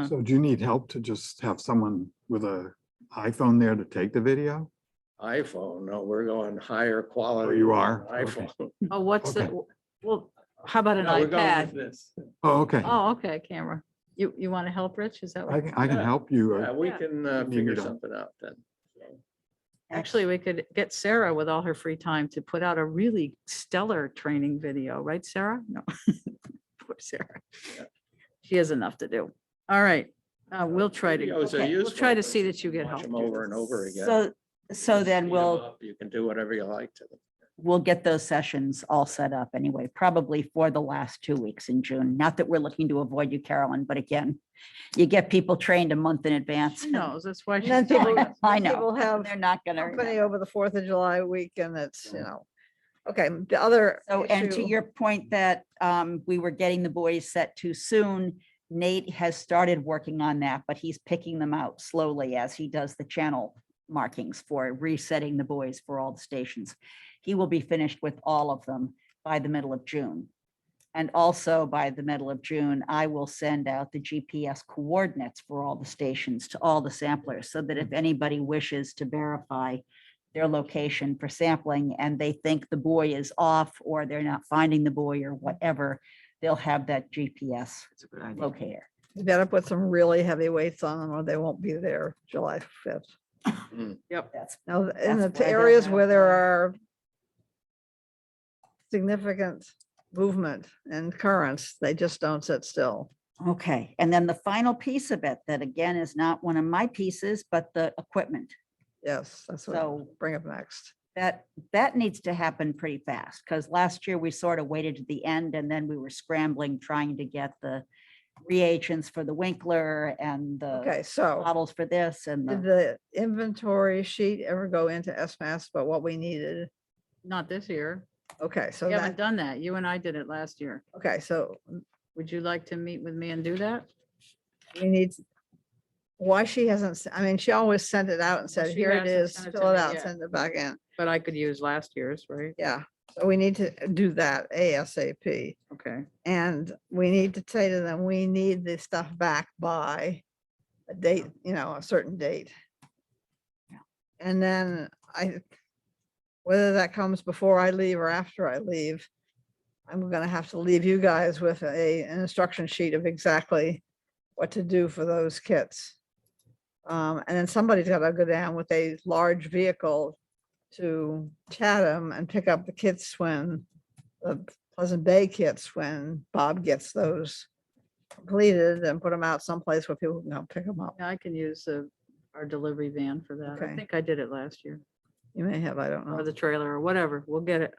So do you need help to just have someone with a iPhone there to take the video? iPhone. No, we're going higher quality. you are? than Okay. iPhone. Oh, what's the, well, how about an No, we're going with iPad? this. Oh, okay. Oh, okay, camera. You want to help, Rich? Is that I what? can, I can help you. Yeah, we Yeah. can Need me figure to- something out then. Actually, we could get Sarah with all her free time to put out a really stellar training video, right, Sarah? No. Poor Sarah. Yeah. She has enough to do. All right, we'll try to, Videos are okay, we'll try to useful. see that you get Watch help. them over and over again. So then Speed 'em we'll, up, You can do whatever you like to them. we'll get those sessions all set up anyway, probably for the last 2 weeks in June. Not that we're looking to avoid you, Carolyn, but again, you get people trained a month in advance. She knows, that's why. And then she's doing people- it. I People know, have they're not gonna. Company over the 4th of July weekend, it's, okay, the other. So, and to issue- your point that we were getting the boys set too soon, Nate has started working on that, but he's picking them out slowly as he does the channel markings for resetting the buoys for all the stations. He will be finished with all of them by the middle of June. And also by the middle of June, I will send out the GPS coordinates for all the stations to all the samplers so that if anybody wishes to verify their location for sampling and they think the buoy is off or they're not finding the buoy or whatever, they'll have that GPS It's a good idea. locator. You better put some really heavy weights on them or they won't be there July 5th. That's Now, in That's the why they'll areas have where there the- are significant movement and currents, they just don't sit still. okay. And then the final piece of it, that again is not one of my pieces, but the equipment. Yes, that's what So- I'll bring up next. That needs to happen pretty fast, because last year we sort of waited to the end and then we were scrambling, trying to get the reagents for the Winkler and the Okay, so bottles for this and did the, the inventory sheet ever go into SMAS about what we needed? Not this year. Okay, so We haven't that, done that. You and I did it last year. okay, so Would you like to meet with me and do that? we need, why she hasn't, I mean, she always sent it out and said, she here it hasn't is, sent it to fill it me out, yet. send it back in. But I could use last year's, right? Yeah, so we need to do that ASAP. Okay. And we need to say to them, we need this stuff back by a date, a certain date. Yeah. And then whether that comes before I leave or after I leave, I'm gonna have to leave you guys with an instruction sheet of exactly what to do for those kits. And then somebody's gotta go down with a large vehicle to Chatham and pick up the kits when the Pleasant Bay kits, when Bob gets those completed and put them out someplace where people can go pick them up. Yeah, I can use our delivery van for that. I Okay. think I did it last year, You may have, I don't or know. the trailer or whatever. We'll get it.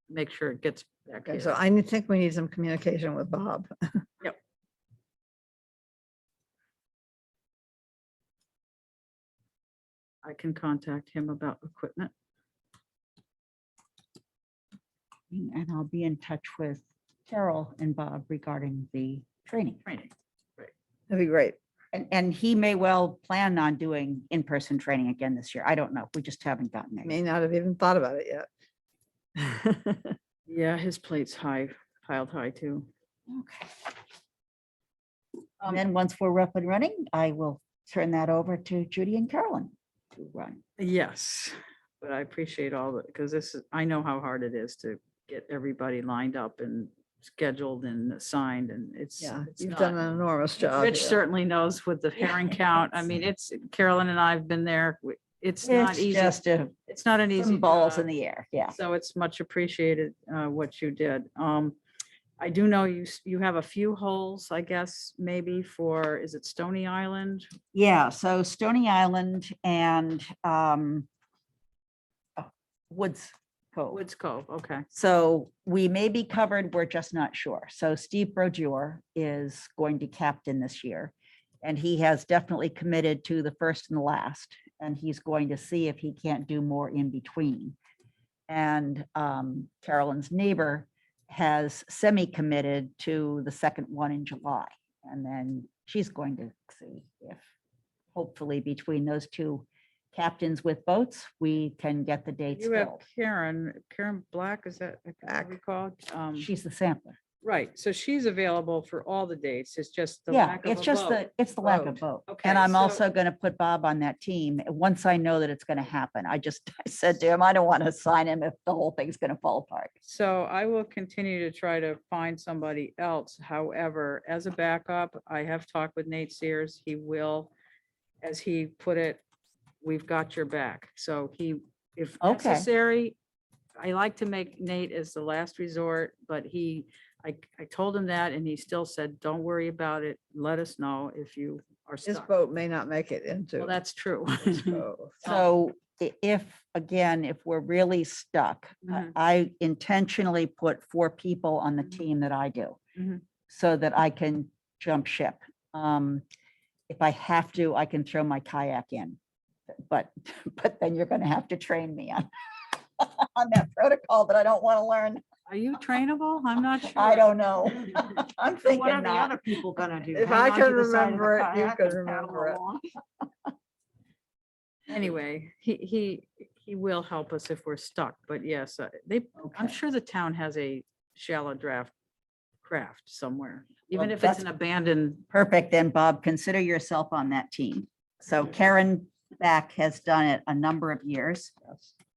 Make sure it gets back Okay, here. so think we need some communication with Bob. I can contact him about equipment. and I'll be in touch with Carol and Bob regarding the training. Training. That'd be great. And he may well plan on doing in-person training again this year. I don't know. We just haven't gotten there. yet. May not have even thought about it yet. Yeah, his plate's piled high too. Okay. And then once we're up and running, I will turn that over to Judy and Carolyn to run. Yes, but I appreciate all that, because I know how hard it is to get everybody lined up and scheduled and assigned, and it's. Yeah, it's you've not- done an enormous job. Rich here. certainly knows with the herring count. I mean, Carolyn and I have been there. It's not It's easy. just It's not an easy. some balls job. in the air. Yeah. So it's much appreciated what you did. I do know you have a few holes, I guess, maybe for, is it Stony Island? Yeah, so Stony Island and Woods Cove. Woods Cove, okay. So we may be covered, we're just not sure. So Steve Brodeur is going to captain this year. And he has definitely committed to the first and the last, and he's going to see if he can't do more in between. And Carolyn's neighbor has semi-committed to the second one in July. And then she's going to see if hopefully between those two captains with boats, we can get the dates You have filled. Karen Black, is that, I Black. recall? She's the sampler. Right, so she's available for all the dates. It's just the Yeah, lack of it's a just boat. it's the lack of boat. boat. Okay, And I'm so- also going to put Bob on that team. Once I know that it's going to happen, I said to him, I don't want to sign him if the whole thing's going to fall apart. So I will continue to try to find somebody else. However, as a backup, I have talked with Nate Sears. He will, as he put it, we've got your back. So if Okay. necessary, I like to make Nate as the last resort, but I told him that and he still said, don't worry about it. Let us know if you are His stuck. boat may not make it into. Well, that's true. Woods Cove. So if, again, if we're really stuck, Mhm. I intentionally put 4 people on the Mhm. team that I do Mhm. so that I can jump ship. If I have to, I can throw my kayak in. But then you're going to have to train me on on that protocol that I don't want to learn. Are you trainable? I'm not sure. I don't know. I'm So thinking what are the other not. people gonna do? If Hang I on can to the side of the remember it, you kayak can and paddle remember it. along? Anyway, he will help us if we're stuck, but yes, I'm Okay. sure the town has a shallow draft craft somewhere, even Well, if it's that's- an abandoned. Perfect. Then Bob, consider yourself on that team. So Karen Back has done it a number of years.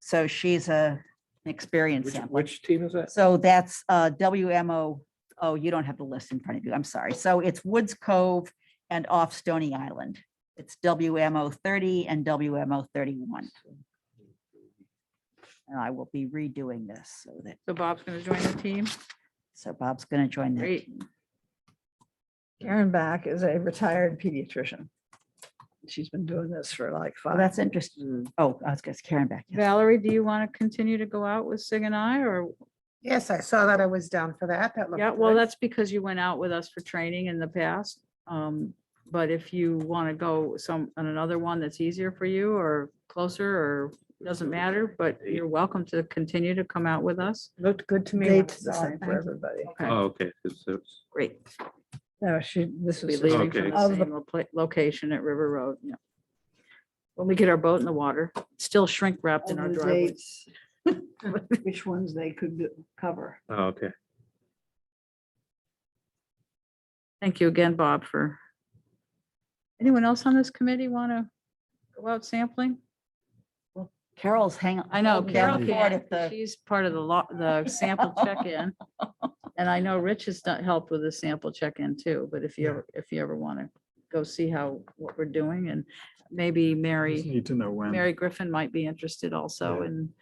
So she's an experienced Which, sampler. which team is that? So that's WMO. Oh, you don't have the list in front of you. I'm sorry. So it's Woods Cove and off Stony Island. It's WMO 30 and WMO 31. And I will be redoing this So Bob's going to join the team. so Bob's going to join that. Great. team. Karen Back is a retired pediatrician. She's been doing this for like Oh, 5. that's interesting. Oh, I was going to Karen Back. yes. Valerie, do you want to continue to go out with Sig and I, or, Yes, I saw that. I was down for that. That looked yeah, well, good. that's because you went out with us for training in the past. But if you want to go on another one that's easier for you or closer, or doesn't matter, but you're welcome to continue to come out with us. Looked good to me. when I Dates the saw it. same for Thank you. everybody. Okay, Oh, okay. it's- great. No, this Be is. leaving Okay. from the Of the- same location at River Road, yeah. When we get our boat in the water, it's still shrink wrapped in our of the driveway. dates, Which ones they could cover. Oh, okay. Thank you again, Bob, for. Anyone else on this committee want to go out sampling? Carol's hanging. I know holding down Carol the fort can't, at the- she's part of the sample check-in. And I know Rich has helped with the sample check-in too, but if you ever want to go see what we're doing, and maybe Just Mary need to know when. Griffin might be interested also Yeah. in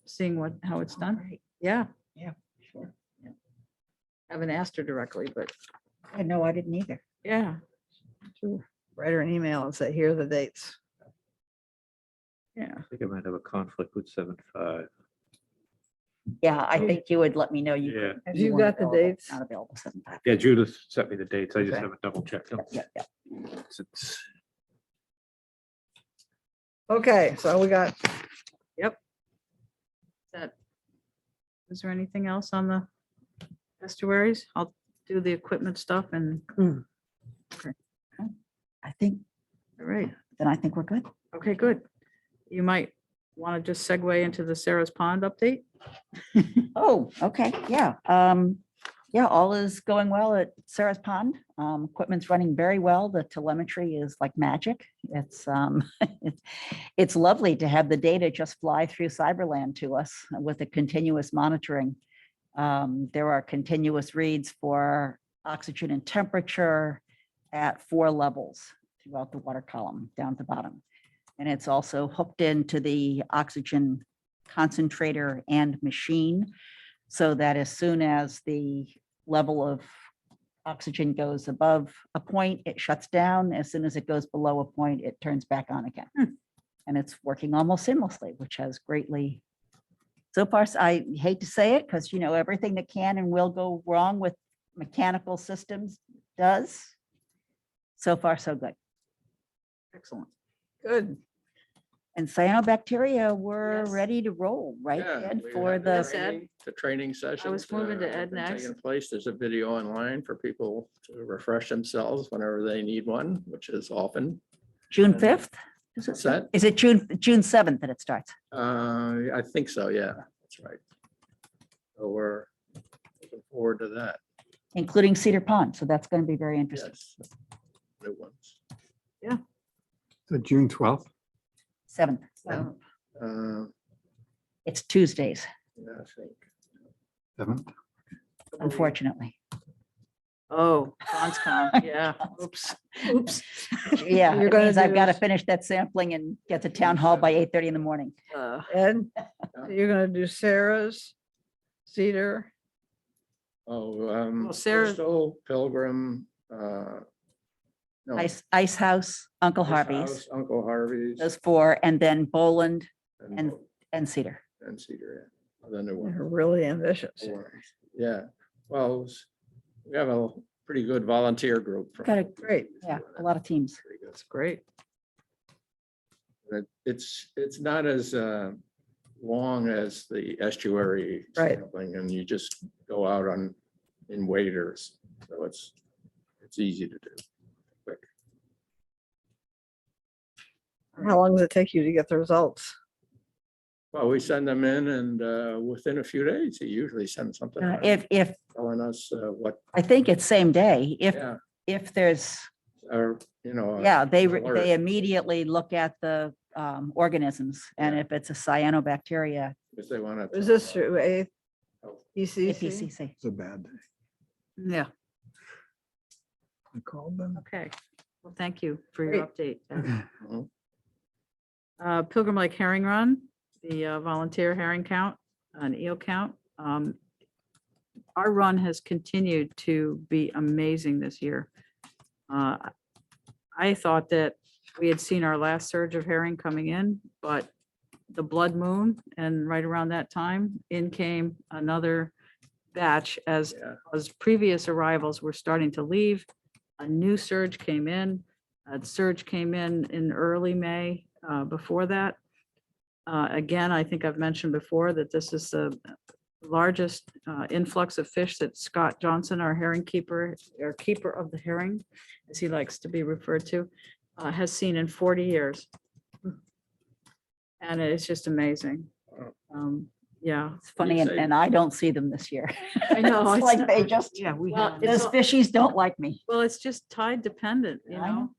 seeing how it's done. Yeah. Yeah, sure. Haven't asked her directly, but No, I didn't either. yeah, To write her an email and say, here are the dates. yeah. I think I might have a conflict with 7/5. Yeah, I think you would let me know. Yeah. couldn't- Have you weren't got the available, dates? Not available 7/5. Yeah, Judith sent me the dates. I just Okay. haven't double checked them. Yeah, yeah. Since- Okay, so we got, Is there anything else on the estuaries? I'll do the equipment stuff and, I think, all right. then I think we're good. Okay, good. You might want to just segue into the Sarah's Pond update. Oh, okay, yeah. Yeah, all is going well at Sarah's Pond. Equipment's running very well. The telemetry is like magic. It's it's lovely to have the data just fly through Cyberland to us with the continuous monitoring. There are continuous reads for oxygen and temperature at 4 levels throughout the water column down at the bottom. And it's also hooked into the oxygen concentrator and machine, so that as soon as the level of oxygen goes above a point, it shuts down. As soon as it goes below a point, it turns back on again. And it's working almost seamlessly, which has greatly, so far, I hate to say it, because everything that can and will go wrong with mechanical systems does. So far, so good. Excellent. Good. And cyanobacteria, we're Yes. ready to roll, right, Yeah, Ed, we for had the, Yes, Ed. The training sessions. moving to have Ed been taking next. Place, there's a video online for people to refresh themselves whenever they need one, which is often. June 5th? Is it What's that? Is it June 7th that it starts? I think so, yeah, that's right. So we're looking forward to that, Including Cedar Pond, so that's going to be very interesting. yes. New ones. So June 12th. 7th, Uh, it's Tuesdays, yeah, I think. 7th. unfortunately. Oh, Conscom, yeah, oops. Oops. Yeah, You're it gonna means I've got to do- finish that sampling and get to town hall by 8:30 in the morning. Ed, so you're gonna do Sarah's, Cedar, Oh, Well, Sarah- Bristol, Pilgrim, no. Ice House, Uncle Ice Harvey's, House, Uncle Harvey's. those four, and then Boland and- Bo- and Cedar. And Cedar, yeah, the new one. they're really ambitious. Yeah, well, we have a pretty good volunteer group. from- Got a Great. Yeah, a lot of teams. Pretty good. That's great. It's not as long as the estuary. Right. sampling, and you just go out in waders, so it's easy to do. Quick. How long does it take you to get the results? Well, we send them in and within a few days, he usually sends something out If, telling us what, I think it's same day, yeah, if there's, or, you know. they alert. immediately look at the organisms, and Yeah. if it's a cyanobacteria, If they want to. Is this through Oh. APCC? APCC. It's a bad day. Yeah, I called them. okay. Well, thank you for your update. Ed. Mhm. Pilgrim Lake Herring Run, the volunteer herring count, an eel count. Our run has continued to be amazing this year. I thought that we had seen our last surge of herring coming in, but the blood moon, and right around that time, in came another batch as Yeah. previous arrivals were starting to leave. A new surge came in. A surge came in early May before that. Again, I think I've mentioned before that this is the largest influx of fish that Scott Johnson, our herring keeper, or keeper of the herring, as he likes to be referred to, has seen in 40 years. And it's just amazing. Yeah. It's funny, You say- and I don't see them this year. I know, It's it's like not- they just, Yeah, we Well, have. it's those all- fishies don't like me. Well, it's just tide dependent, you I know. know?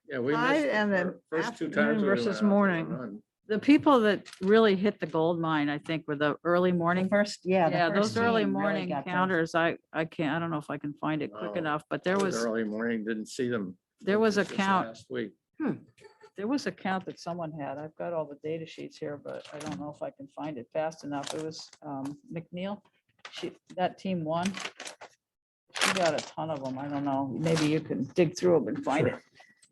Yeah, we Tide missed and the then first two afternoon times we went versus out to the morning. run. The people that really hit the gold mine, I think, were the early morning. First, yeah. the Yeah, first those early team really morning got those. counters, I can't, I don't know if I can find it quick No, enough, but I there was, Early morning, didn't see them. there was a Just count. Last week. There was a count that someone had. I've got all the data sheets here, but I don't know if I can find it fast enough. It was McNeil. That team won. She got a ton of them. I don't know. Maybe you can dig through them and find it.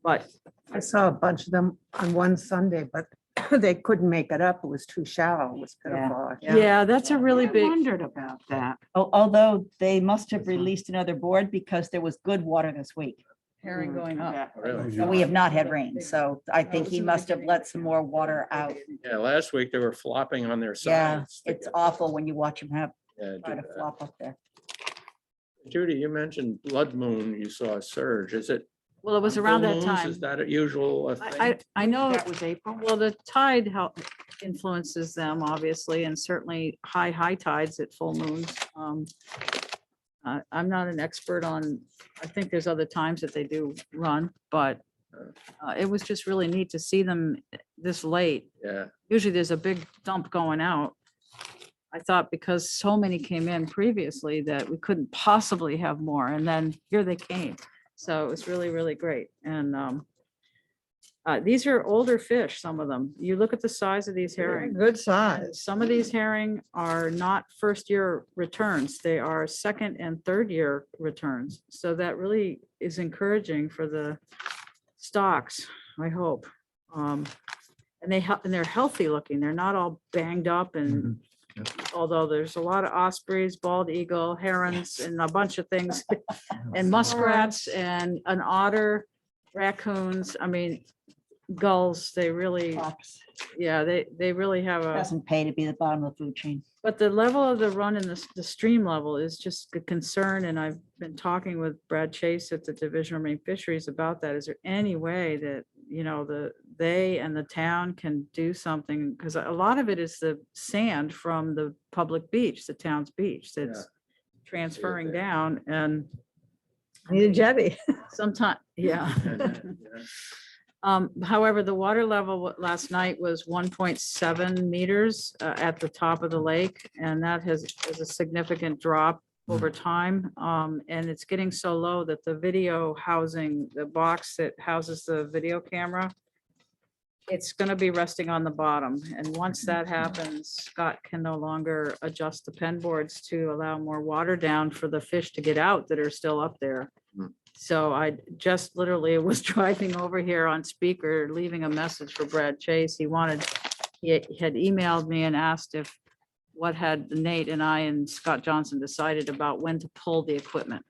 But I saw a bunch of them on one Sunday, but they couldn't make it up. It was too shallow. It was Yeah. pitiful. yeah, that's a really I big, wondered about that. Although they must have released another board because there was good water this week. herring going up. Really? And we have not had rain, so I think he must have let some more water out. Yeah, last week they were flopping on their Yeah, sides. to it's get- awful when you watch him have, Yeah, do try to that. flop up there. Judy, you mentioned blood moon, you saw a surge. Is it? Well, it was on around full that moons? time. Is that a usual thing? I know, That was April. well, the tide influences them, obviously, and certainly high tides at full moons. I'm not an expert on, I think there's other times that they do run, but it was just really neat to see them this late. Yeah, Usually there's a big dump going out. I thought because so many came in previously that we couldn't possibly have more, and then here they came. So it was really, really great. And These are older fish, some of them. You look at the size of these herring. Good size. Some of these herring are not first-year returns. They are second and third-year returns. So that really is encouraging for the stocks, I hope. And they're healthy looking. They're not all banged up and although there's a lot of ospreys, bald eagle, herons, and a bunch of things, and muskrats and an otter, raccoons, I mean, gulls, they really, Fox yeah, they really have a, doesn't pay to be the bottom of the food chain. but the level of the run in the stream level is just a concern, and I've been talking with Brad Chase at the Division of Marine Fisheries about that. Is there any way that, you know, they and the town can do something? Because a lot of it is the sand from the public beach, the town's beach, that's transferring down, and Need a jetty. sometimes, yeah. However, the water level last night was 1.7 meters at the top of the lake, and that is a significant drop over time. And it's getting so low that the video housing, the box that houses the video camera, it's gonna be resting on the bottom. And once that happens, Scott can no longer adjust the pen boards to allow more water down for the fish to get out that are still up there. So I just literally was driving over here on speaker, leaving a message for Brad Chase. He had emailed me and asked if what had Nate and I and Scott Johnson decided about when to pull the equipment.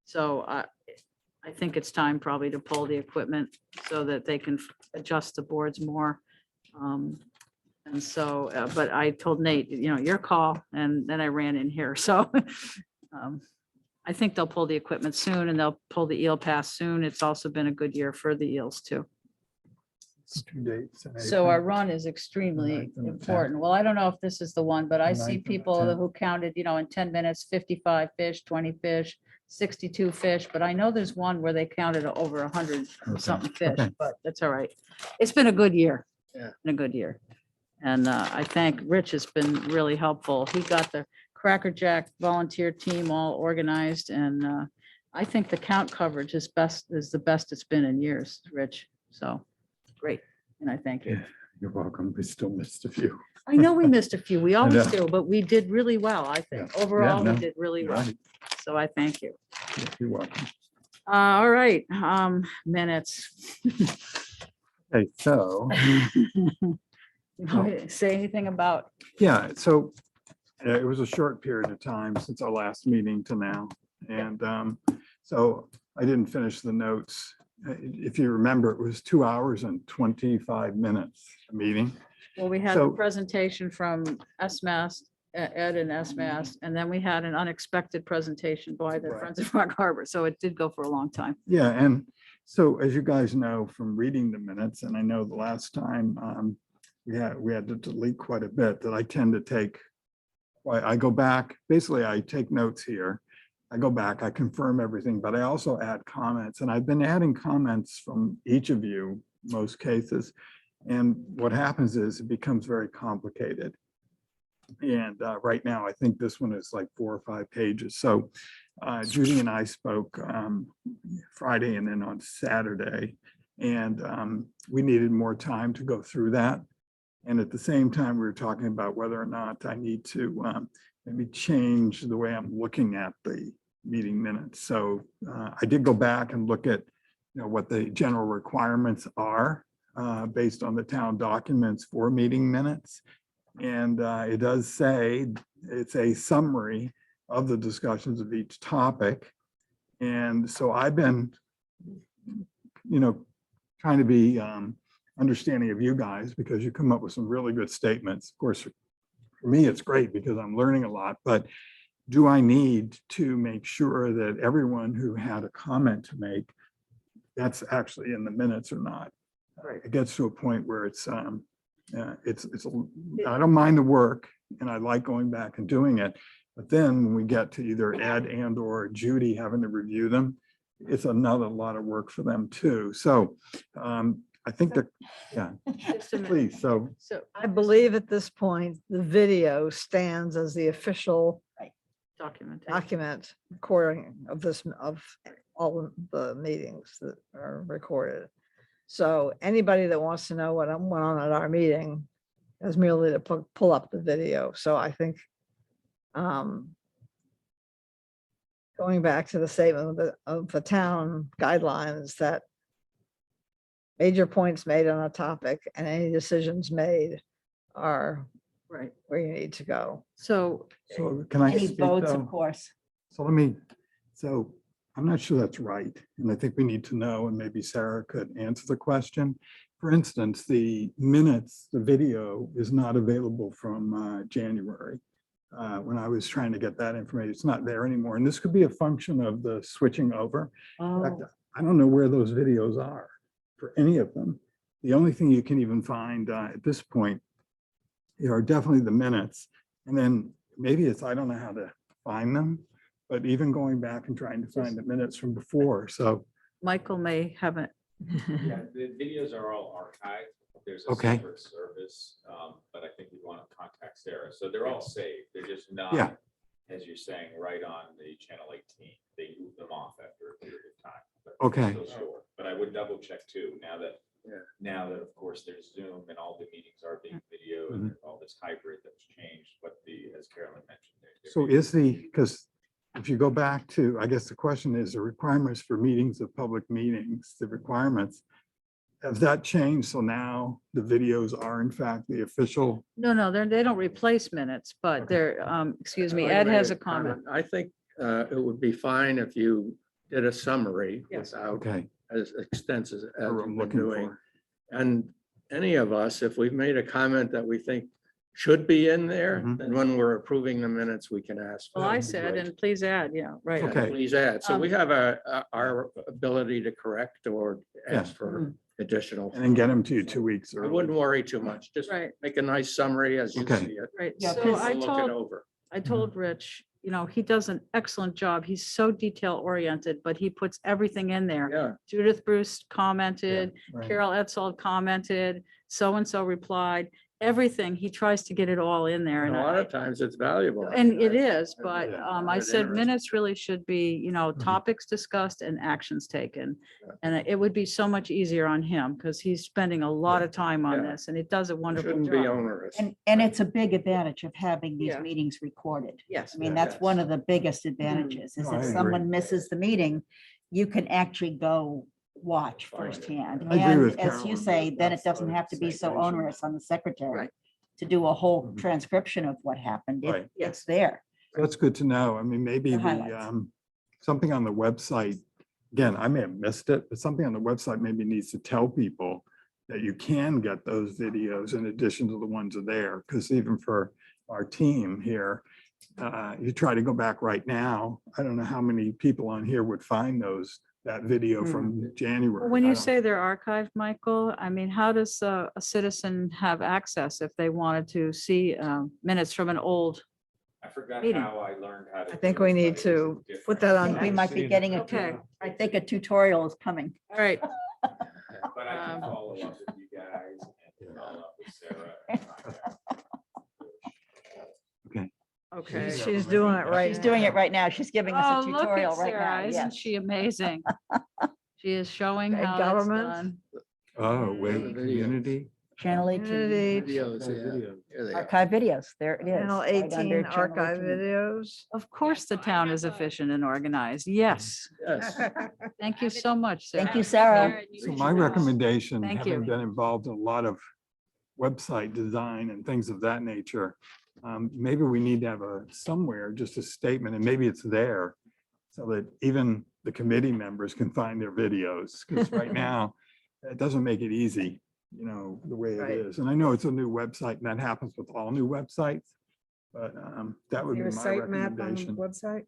So I think it's time probably to pull the equipment so that they can adjust the boards more. And so, but I told Nate, you know, your call, and then I ran in here. So I think they'll pull the equipment soon, and they'll pull the eel pass soon. It's also been a good year for the eels too. It's 2 dates in So our April. run is extremely 9th and the 10th. important. Well, I don't know if this is the one, but I The 9th see and the people 10th. who counted, you know, in 10 minutes, 55 fish, 20 fish, 62 fish, but I know there's one where they counted over 100 and something fish, okay. but that's all right. It's been a good year. Yeah. Been a good year. And I thank Rich has been really helpful. He got the Cracker Jack volunteer team all organized, and I think the count coverage is the best it's been in years, Rich. So, great. And I thank you. Yeah, You're welcome. We still missed a few. I know we missed a few. We always know. do, but we did really well, I think. Yeah. Overall, we no, did really You're well. right. So I thank you. Yeah, You're welcome. All right, minutes. Okay, so, You want me to Say anything about, yeah, so it was a short period of time since our last meeting to now. And so I didn't finish the notes. If you remember, it was 2 hours and 25 minutes, a meeting. well, we had the So- presentation from SMAS, Ed and SMAS, and then we had an unexpected presentation by the Right. Friends of Rock Harbor. So it did go for a long time. Yeah, and so as you guys know from reading the minutes, and I know the last time we had to delete quite a bit, that I tend to take, I go back, basically I take notes here. I go back, I confirm everything, but I also add comments, and I've been adding comments from each of you, most cases. And what happens is it becomes very complicated. And right now, I think this one is like 4 or 5 pages. So Judy and I spoke Friday and then on Saturday, and we needed more time to go through that. And at the same time, we were talking about whether or not I need to maybe change the way I'm looking at the meeting minutes. So I did go back and look at, you know, what the general requirements are based on the town documents for meeting minutes. And it does say, it's a summary of the discussions of each topic. And so I've been, you know, trying to be understanding of you guys, because you come up with some really good statements. Of course, for me, it's great because I'm learning a lot, but do I need to make sure that everyone who had a comment to make, that's actually in the minutes or not? Right. It gets to a point where I don't mind the work and I like going back and doing it. But then when we get to either Ed and or Judy having to review them, it's another lot of work for them too. So I think that, yeah, Just a minute. please. So So I believe at this point, the video stands as the official documentation. document recording of this, of all of the meetings that are recorded. So anybody that wants to know what went on at our meeting is merely to pull up the video. So I think going back to the statement of the town guidelines that major points made on a topic and any decisions made are Right. where you need to go. So So can I Any speak votes, though? of course. So so I'm not sure that's right. And I think we need to know, and maybe Sarah could answer the question. For instance, the minutes, the video is not available from January. When I was trying to get that information, it's not there anymore. And this could be a function of the switching over. In fact, Oh, I don't know where those videos are for any of them. The only thing you can even find at this point are definitely the minutes. And then maybe it's, I don't know how to find them, but even going back and trying to find the minutes from before. So, Michael may haven't. Yeah, the videos are all archived. There's a Okay. separate service, but I think we want to contact Sarah. So they're all saved. They're just Yeah. not, as you're saying, right on the channel 18. They move them off after a period of time. but they're Okay. still stored. But I would double check too, Yeah. now that of course there's Zoom and all the meetings are being videoed and all this hybrid that's changed, what as Carolyn mentioned. there so may be- is because if you go back to, I guess the question is the requirements for meetings of public meetings, the requirements. Has that changed? So now the videos are in fact the official? No, they don't replace minutes, but Okay. they're, excuse me, I'd like Ed to make has a comment. I think it would be fine if you did a summary Yes. without Okay. as extensive as That's what I'm you've been looking doing. for. And any of us, if we've made a comment that we think should be in there, Mhm. then when we're approving the minutes, we can ask. for Well, I it. said, and please add, yeah, right. Okay. Please add. So we Um, have our ability to correct or ask for additional. And then get them to you 2 weeks I early. wouldn't worry too much. Just Right, make a nice summary as you Okay. see it. right. Yeah, So 'cause- I We'll look it told, over. I told Rich, he does an excellent job. He's so detail oriented, but he puts everything in there. Yeah. Judith Bruce commented, Right. Carol Etzold commented, so-and-so replied, everything. He tries to get it all in there. And And a lot I, of times it's valuable. and it is, but Yeah. I Find it said interesting. minutes really should be, topics discussed and actions taken. Yeah. And it would be so much easier on him because he's spending a lot of time on Yeah. this and it does a wonderful Shouldn't be job. onerous. and it's a big advantage of having these Yeah. meetings recorded. Yes. I mean, Yeah. that's one of the biggest advantages, is No, I if agree. someone misses the meeting, you can actually go watch Find it. firsthand. I agree with And as you Carolyn, say, then it that's doesn't the have to be so citation. onerous on the secretary Right. to do a whole Mhm. transcription of what happened. Right. It's Yes. there. That's good to know. I mean, maybe The highlights. something on the website, again, I may have missed it, but something on the website maybe needs to tell people that you can get those videos in addition to the ones that are there. Because even for our team here, you try to go back right now, I don't know how many people on here would find that video from January. Well, when I you don't- say they're archived, Michael, I mean, how does a citizen have access if they wanted to see minutes from an old? I forgot meeting. how I learned how to. I think do we it, need but it was to different. put that on. We might be getting a, Okay. I think a tutorial is coming. All right, But I can Um, follow up with you guys and follow up with Sarah. and contact. okay. She's doing it right. She's doing it now. right now. She's giving us Oh, a look tutorial at right now. Sarah, isn't Yes. she amazing? She is showing Ed how it's government. done. Oh, wait, Video. community? Channel 18, Community, Videos, yeah. Here they are. archive videos. There it is. Channel right 18 under Channel archive 18. videos. Of course, the town is efficient and organized. Yes. Yes. Thank you so much, Sarah. Thank you, Sarah. So my recommendation, Thank having you. been involved in a lot of website design and things of that nature, maybe we need to have somewhere, just a statement, and maybe it's there so that even the committee members can find their videos, because right now, it doesn't make it easy, the way it Right. is. And I know it's a new website, and that happens with all new websites, but that would be Is there a my site map on the recommendation. website?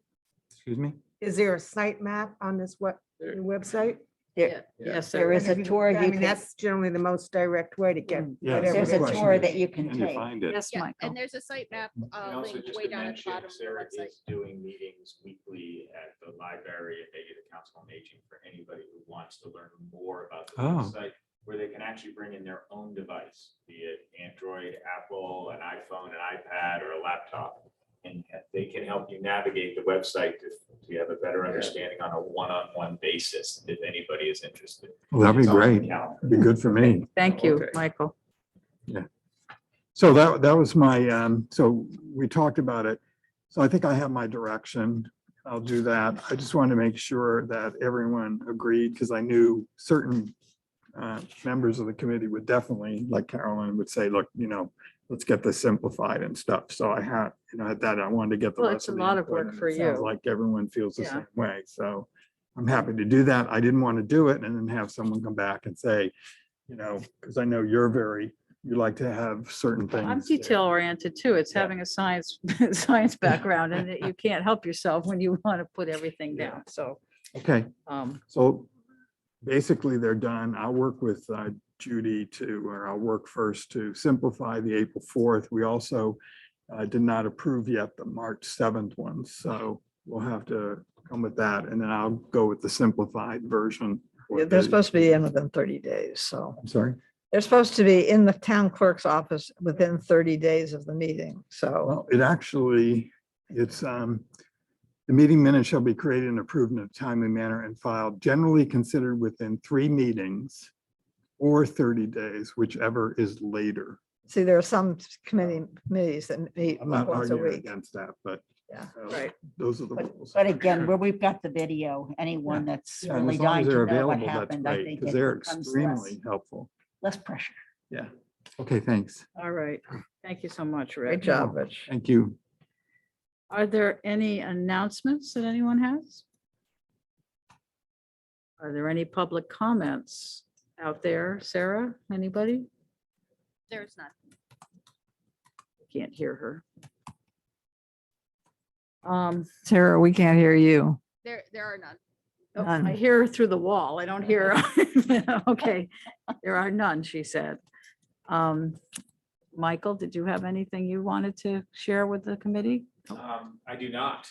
Excuse me? Is there a site map on this There- new website? There, Yes, there is a Have you- tour I you mean, can, that's generally the most direct way to get Yeah, whatever. there's a it is. tour that you can Can you take. find it? Yes, Yeah, Michael. and there's a site map And also linked just way to down at the mention, bottom of the Sarah website. is doing meetings weekly at the library and maybe the Council on Aging for anybody who wants to learn more about the Oh. website, where they can actually bring in their own device, be it Android, Apple, an iPhone, an iPad, or a laptop. And they can help you navigate the website to we have a better understanding on a one-on-one basis, if anybody is interested. Well, that'd be It's on the great. calendar. It'd be good for me. Thank you, Okay. Michael. So that was my, so we talked about it. So I think I have my direction. I'll do that. I just wanted to make sure that everyone agreed because I knew certain members of the committee would definitely, like Carolyn would say, look, let's get this simplified and stuff. So I had, at that, I wanted to get the Well, rest it's a of the lot of input, work and it for sounds you. like everyone feels the Yeah. same way. So I'm happy to do that. I didn't want to do it and then have someone come back and say, because I know you like to have certain things. I'm that- detail oriented too. It's Yeah. having a science, science background and that you can't help yourself when you want to put everything Yeah. down. So, Okay. um, So basically, they're done. I'll work with Judy or I'll work first to simplify the April 4th. We also did not approve yet the March 7th one, so we'll have to come with that. And then I'll go with the simplified version. for Yeah, they're the- supposed to be in within 30 days, so. I'm sorry. They're supposed to be in the town clerk's office within 30 days of the meeting, so. Well, it's, the meeting minutes shall be created and approved in a timely manner and filed generally considered within 3 meetings or 30 days, whichever is later. See, there are some committees that meet I'm not once a arguing week. against that, but Yeah. right. those are the But rules. but again, where we've got the video, anyone that's Yeah, and really as long as dying to they're know what available, that's happened, I great, think because it they're becomes extremely helpful. less pressure. Yeah. Okay, thanks. All right. Thank you so much, Great Rick. job, Rich. Thank you. Are there any announcements that anyone has? Are there any public comments out there? Sarah, anybody? There's none. Can't hear her. Sarah, we can't hear you. There are none. Oh, None. I hear her through the wall. I don't hear her. Okay, there are none, she said. Michael, did you have anything you wanted to share with the committee? I do not.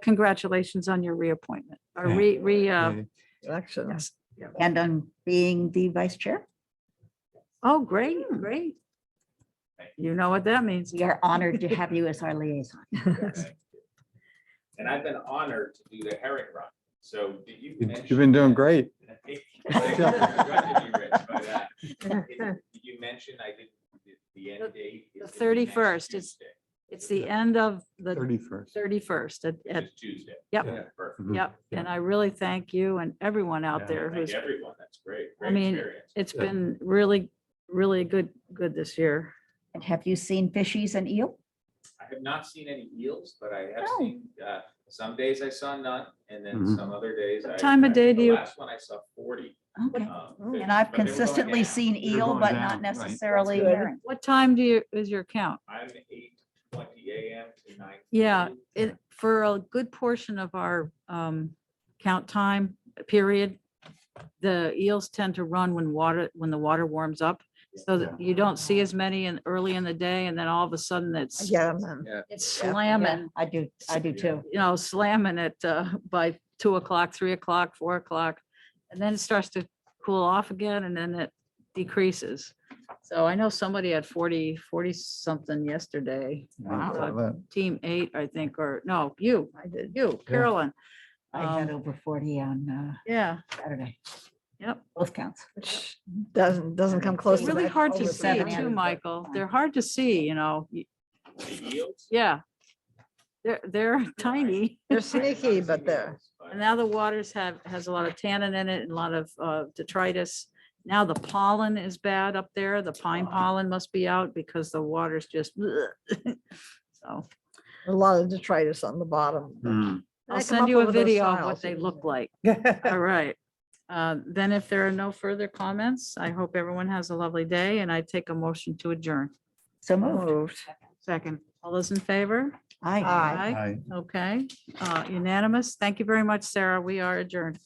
Congratulations on your reappointment, or Okay. Election. yes. And on being the vice chair, Oh, great, great. You know what that means. we are honored to have you as our liaison. And I've been honored to do the herring run. So did you You've mention? been doing that- great. Thank you, Rich, but, did you mention I did the end date? The is next 31st, Tuesday, It's the end of the 31st. 31st which at, is Tuesday. yep, Yeah. Perfect. Mhm. yep. Yeah. And I really thank you and everyone out Yeah. there Thank who's, everyone. That's great. I Great mean, experience. it's Yeah. been really, really good this year. And have you seen fishies and eel? I have not seen any eels, but I have Oh. seen, some days I saw none, and then Mhm. some other days. What I- time of day the do you- Last one I saw 40. Okay. fish, And I've but they were going consistently down. seen They're eel, going but down, not right. necessarily That's good. herring. What time is your count? I'm 8:20 AM to 9. Yeah, for a good portion of our count time period, the eels tend to run when the water warms up. So that you don't see as many early in the day and then all of a sudden I it's get 'em then. Yeah. it's Yeah, slamming, I do too. slamming it by 2 o'clock, 3 o'clock, 4 o'clock. And then it starts to cool off again and then it decreases. So I know somebody had 40 something yesterday. Team 8, I think, or no, I did. Carolyn. I had Um, over 40 on Yeah, Saturday, yep. both counts. Which doesn't come close It's to really that hard to over see 700, too, but Michael. fine. They're hard to see, The eels? Yeah. They're tiny. They're sneaky, but they're, And now the waters has a lot of tannin in it and a lot of detritus. Now the pollen is bad up there. The pine pollen must be out because the water's just. So a lot of detritus on the bottom. Hmm. And I'll they come send up you a over those video of tiles. what they look like. All right. Then if there are no further comments, I hope everyone has a lovely day and I take a motion to adjourn. So moved. Moved. Second. All those in favor? Aye. Aye. Hi. Okay, unanimous. Thank you very much, Sarah. We are adjourned.